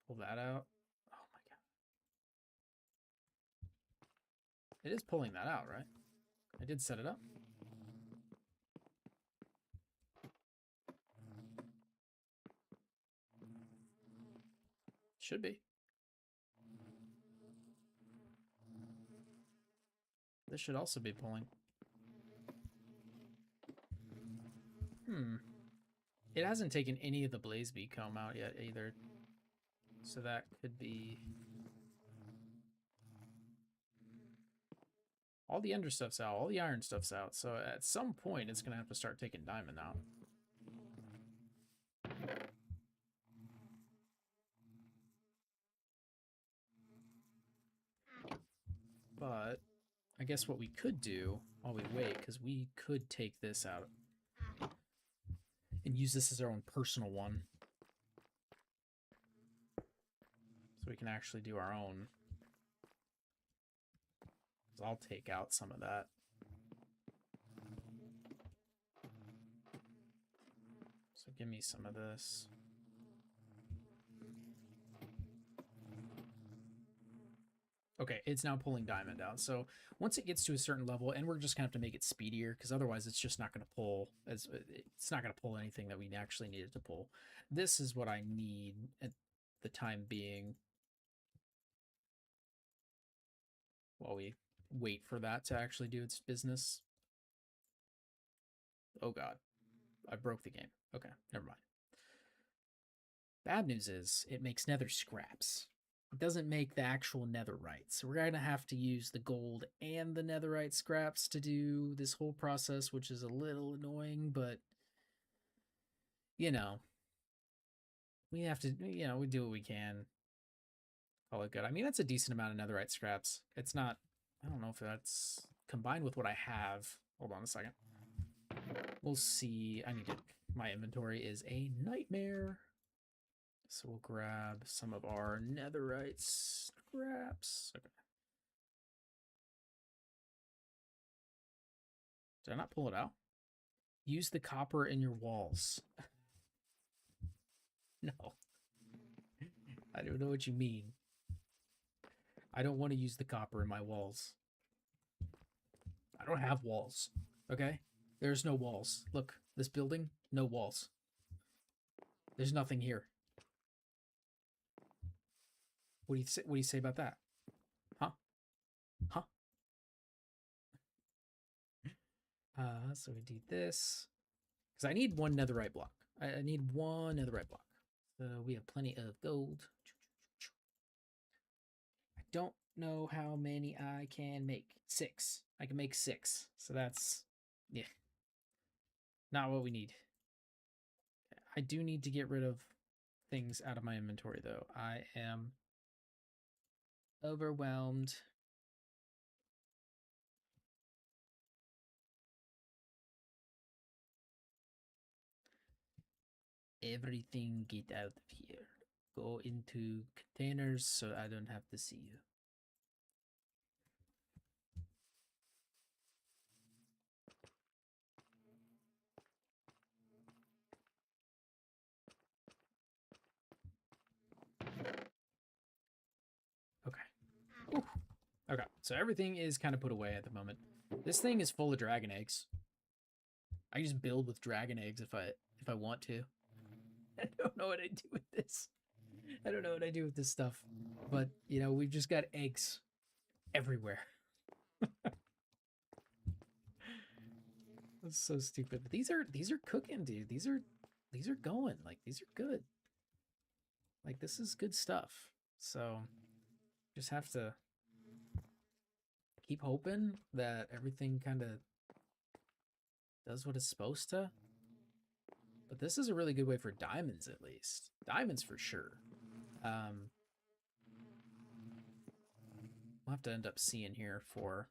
Pull that out. Oh my god. It is pulling that out, right? I did set it up. Should be. This should also be pulling. It hasn't taken any of the blaze bee comb out yet either. So that could be... All the ender stuff's out. All the iron stuff's out. So at some point, it's going to have to start taking diamond out. But I guess what we could do while we wait, because we could take this out and use this as our own personal one. So we can actually do our own. So I'll take out some of that. So give me some of this. Okay, it's now pulling diamond out. So once it gets to a certain level, and we're just gonna have to make it speedier, because otherwise it's just not gonna pull as it's not gonna pull anything that we actually needed to pull. This is what I need at the time being, while we wait for that to actually do its business. Oh god, I broke the game. Okay, never mind. Bad news is it makes nether scraps. It doesn't make the actual netherite. So we're going to have to use the gold and the netherite scraps to do this whole process, which is a little annoying, but, you know, we have to, you know, we do what we can. Call it good. I mean, that's a decent amount of netherite scraps. It's not, I don't know if that's combined with what I have. Hold on a second. We'll see. I need to, my inventory is a nightmare. So we'll grab some of our netherite scraps. Okay. Did I not pull it out? Use the copper in your walls. No. I don't know what you mean. I don't want to use the copper in my walls. I don't have walls. Okay? There's no walls. Look, this building, no walls. There's nothing here. What do you say about that? Huh? Huh? So we do this. Because I need one netherite block. I need one netherite block. So we have plenty of gold. I don't know how many I can make. 6. I can make 6. So that's, yeah, not what we need. I do need to get rid of things out of my inventory, though. I am overwhelmed. Everything get out of here. Go into containers so I don't have to see you. Okay. Ooh. Okay, so everything is kind of put away at the moment. This thing is full of dragon eggs. I just build with dragon eggs if I want to. I don't know what I do with this. I don't know what I do with this stuff. But, you know, we've just got eggs everywhere. That's so stupid. But these are cooking, dude. These are going. Like, these are good. Like, this is good stuff. So just have to keep hoping that everything kind of does what it's supposed to. But this is a really good way for diamonds, at least. Diamonds for sure. We'll have to end up seeing here for...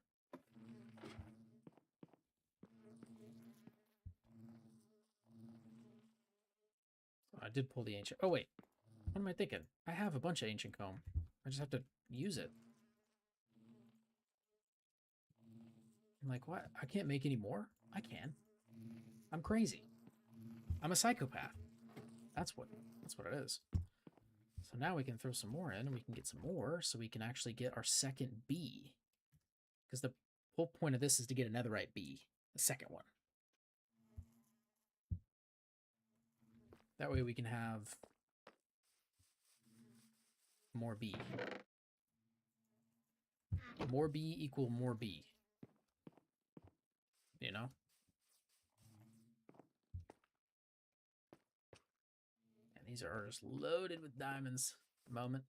I did pull the ancient... Oh, wait. What am I thinking? I have a bunch of ancient comb. I just have to use it. I'm like, what? I can't make any more? I can. I'm crazy. I'm a psychopath. That's what it is. So now we can throw some more in, and we can get some more, so we can actually get our second bee. Because the whole point of this is to get a netherite bee, the second one. That way we can have more bee. More bee equal more bee. You know? These are just loaded with diamonds at the moment.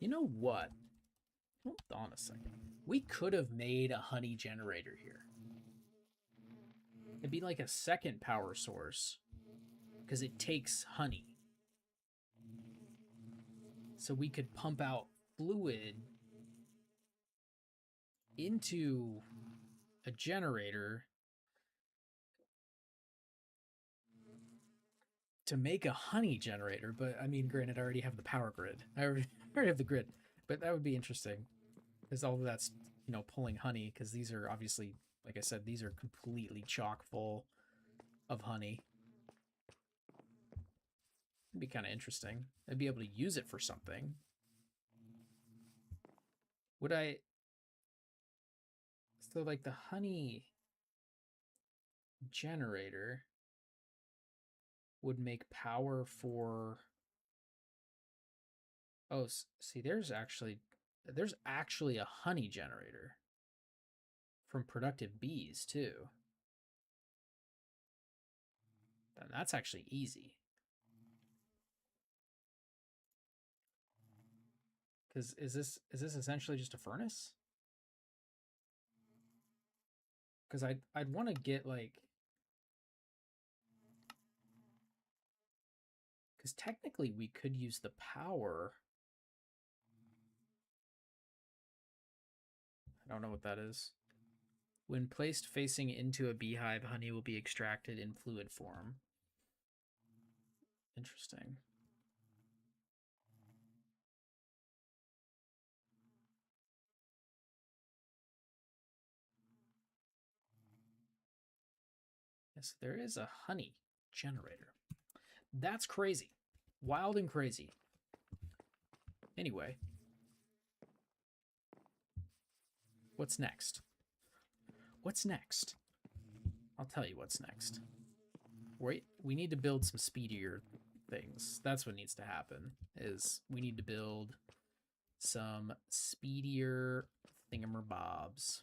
You know what? Hold on a second. We could have made a honey generator here. It'd be like a second power source because it takes honey. So we could pump out fluid into a generator to make a honey generator. But I mean, granted, I already have the power grid. I already have the grid. But that would be interesting because all of that's, you know, pulling honey, because these are obviously, like I said, these are completely chock full of honey. It'd be kind of interesting. I'd be able to use it for something. Would I... So, like, the honey generator would make power for... Oh, see, there's actually a honey generator from productive bees, too. And that's actually easy. Because is this essentially just a furnace? Because I'd want to get, like... Because technically we could use the power... I don't know what that is. When placed facing into a beehive, honey will be extracted in fluid form. Interesting. Yes, there is a honey generator. That's crazy. Wild and crazy. Anyway. What's next? What's next? I'll tell you what's next. We need to build some speedier things. That's what needs to happen, is we need to build some speedier thingamabobs.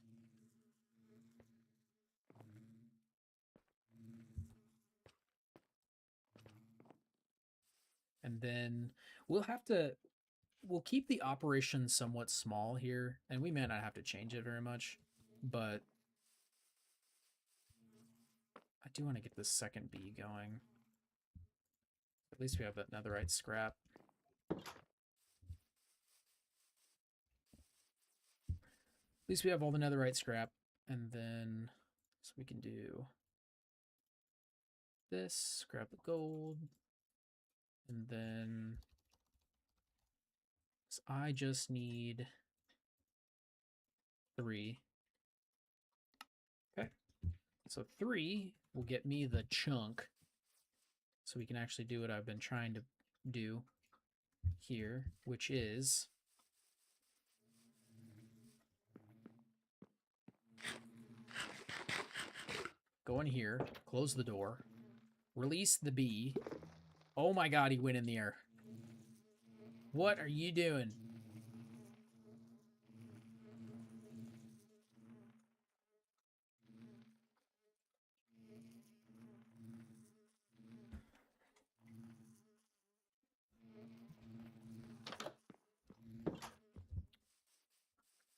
And then we'll keep the operation somewhat small here, and we may not have to change it very much, but I do want to get this second bee going. At least we have that netherite scrap. At least we have all the netherite scrap, and then so we can do this, grab the gold, and then so I just need 3. Okay, so 3 will get me the chunk, so we can actually do what I've been trying to do here, which is go in here, close the door, release the bee. Oh my god, he went in the air. What are you doing?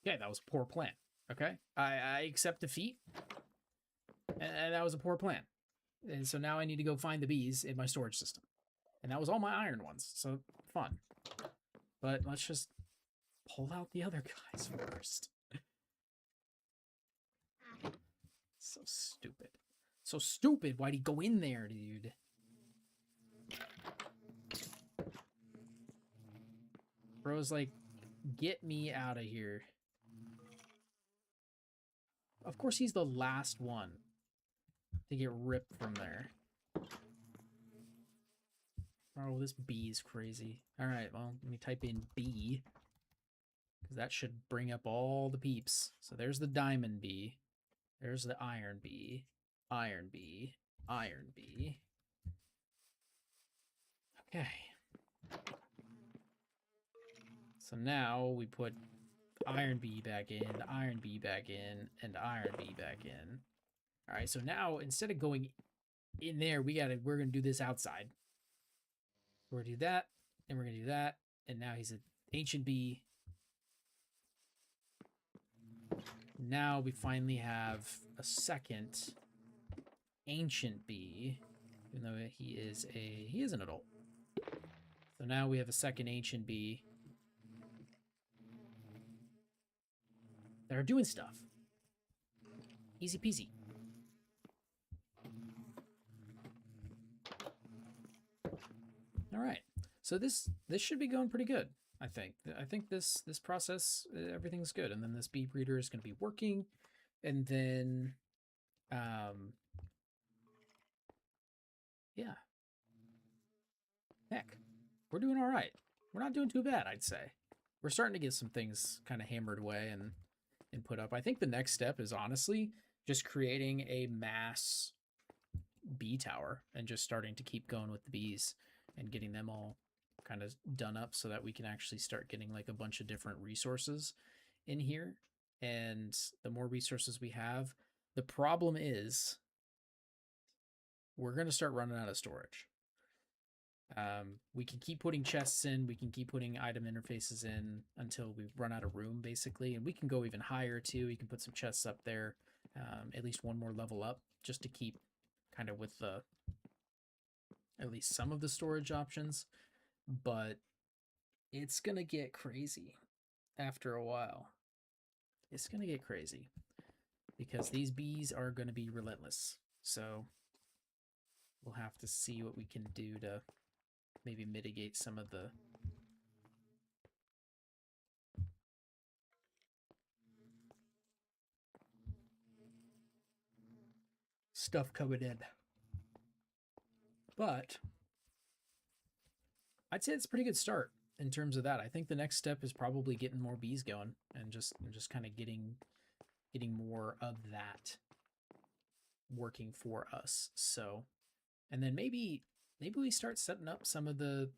Okay, that was a poor plan. Okay, I accept defeat. And that was a poor plan. And so now I need to go find the bees in my storage system. And that was all my iron ones, so fun. But let's just pull out the other guys first. So stupid. So stupid. Why'd he go in there, dude? Bro's like, get me out of here. Of course he's the last one to get ripped from there. Oh, this bee is crazy. Alright, well, let me type in bee, because that should bring up all the peeps. So there's the diamond bee. There's the iron bee. Iron bee. Iron bee. Okay. So now we put iron bee back in, iron bee back in, and iron bee back in. All right, so now instead of going in there, we're gonna do this outside. We're gonna do that, and we're gonna do that, and now he's an ancient bee. Now we finally have a second ancient bee, even though he is an adult. So now we have a second ancient bee that are doing stuff. Easy peasy. All right, so this should be going pretty good. I think this process, everything's good, and then this bee breeder is going to be working, and then yeah, heck, we're doing all right. We're not doing too bad, I'd say. We're starting to get some things kind of hammered away and put up. I think the next step is honestly just creating a mass bee tower and just starting to keep going with the bees and getting them all kind of done up so that we can actually start getting like a bunch of different resources in here. And the more resources we have, the problem is we're going to start running out of storage. We can keep putting chests in, we can keep putting item interfaces in until we run out of room, basically. And we can go even higher too. We can put some chests up there, at least one more level up, just to keep kind of with the at least some of the storage options. But it's gonna get crazy after a while. It's gonna get crazy because these bees are gonna be relentless. So we'll have to see what we can do to maybe mitigate some of the stuff coming in. But I'd say it's a pretty good start in terms of that. I think the next step is probably getting more bees going and just kind of getting more of that working for us. So, and then maybe we start setting up some of the,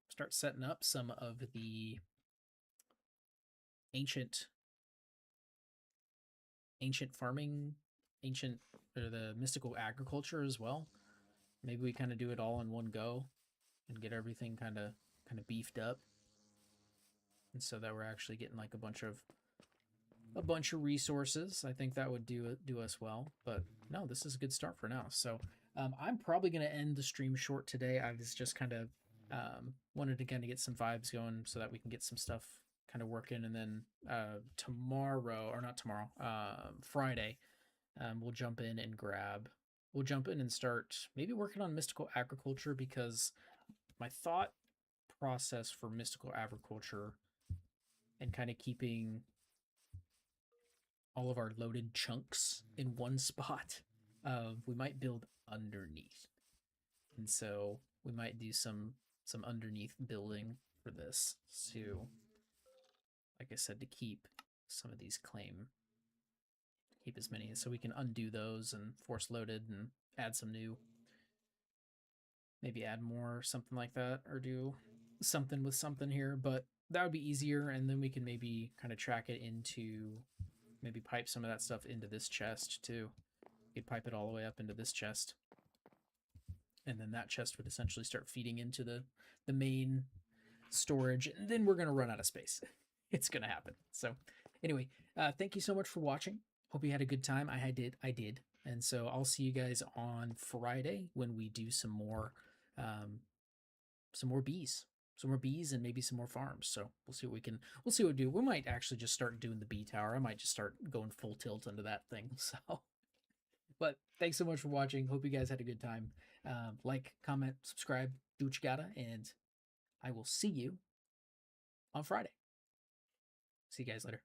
start setting up some of the ancient farming, or the mystical agriculture as well. Maybe we kind of do it all in one go and get everything kind of beefed up, and so that we're actually getting like a bunch of resources. I think that would do us well. But no, this is a good start for now. So I'm probably going to end the stream short today. I was just kind of wanted to kind of get some vibes going so that we can get some stuff kind of working, and then Friday, we'll jump in and start maybe working on mystical agriculture, because my thought process for mystical agriculture and kind of keeping all of our loaded chunks in one spot, we might build underneath. And so we might do some underneath building for this to, like I said, to keep some of these keep as many, so we can undo those and force loaded and add some new, maybe add more, something like that, or do something with something here. But that would be easier, and then we can maybe kind of track it into, maybe pipe some of that stuff into this chest too. You'd pipe it all the way up into this chest, and then that chest would essentially start feeding into the main storage, and then we're going to run out of space. It's going to happen. So anyway, thank you so much for watching. Hope you had a good time. I did. And so I'll see you guys on Friday when we do some more bees. Some more bees and maybe some more farms. So we'll see what we do. We might actually just start doing the bee tower. I might just start going full tilt into that thing. So, but thanks so much for watching. Hope you guys had a good time. Like, comment, subscribe, do what you gotta, and I will see you on Friday. See you guys later.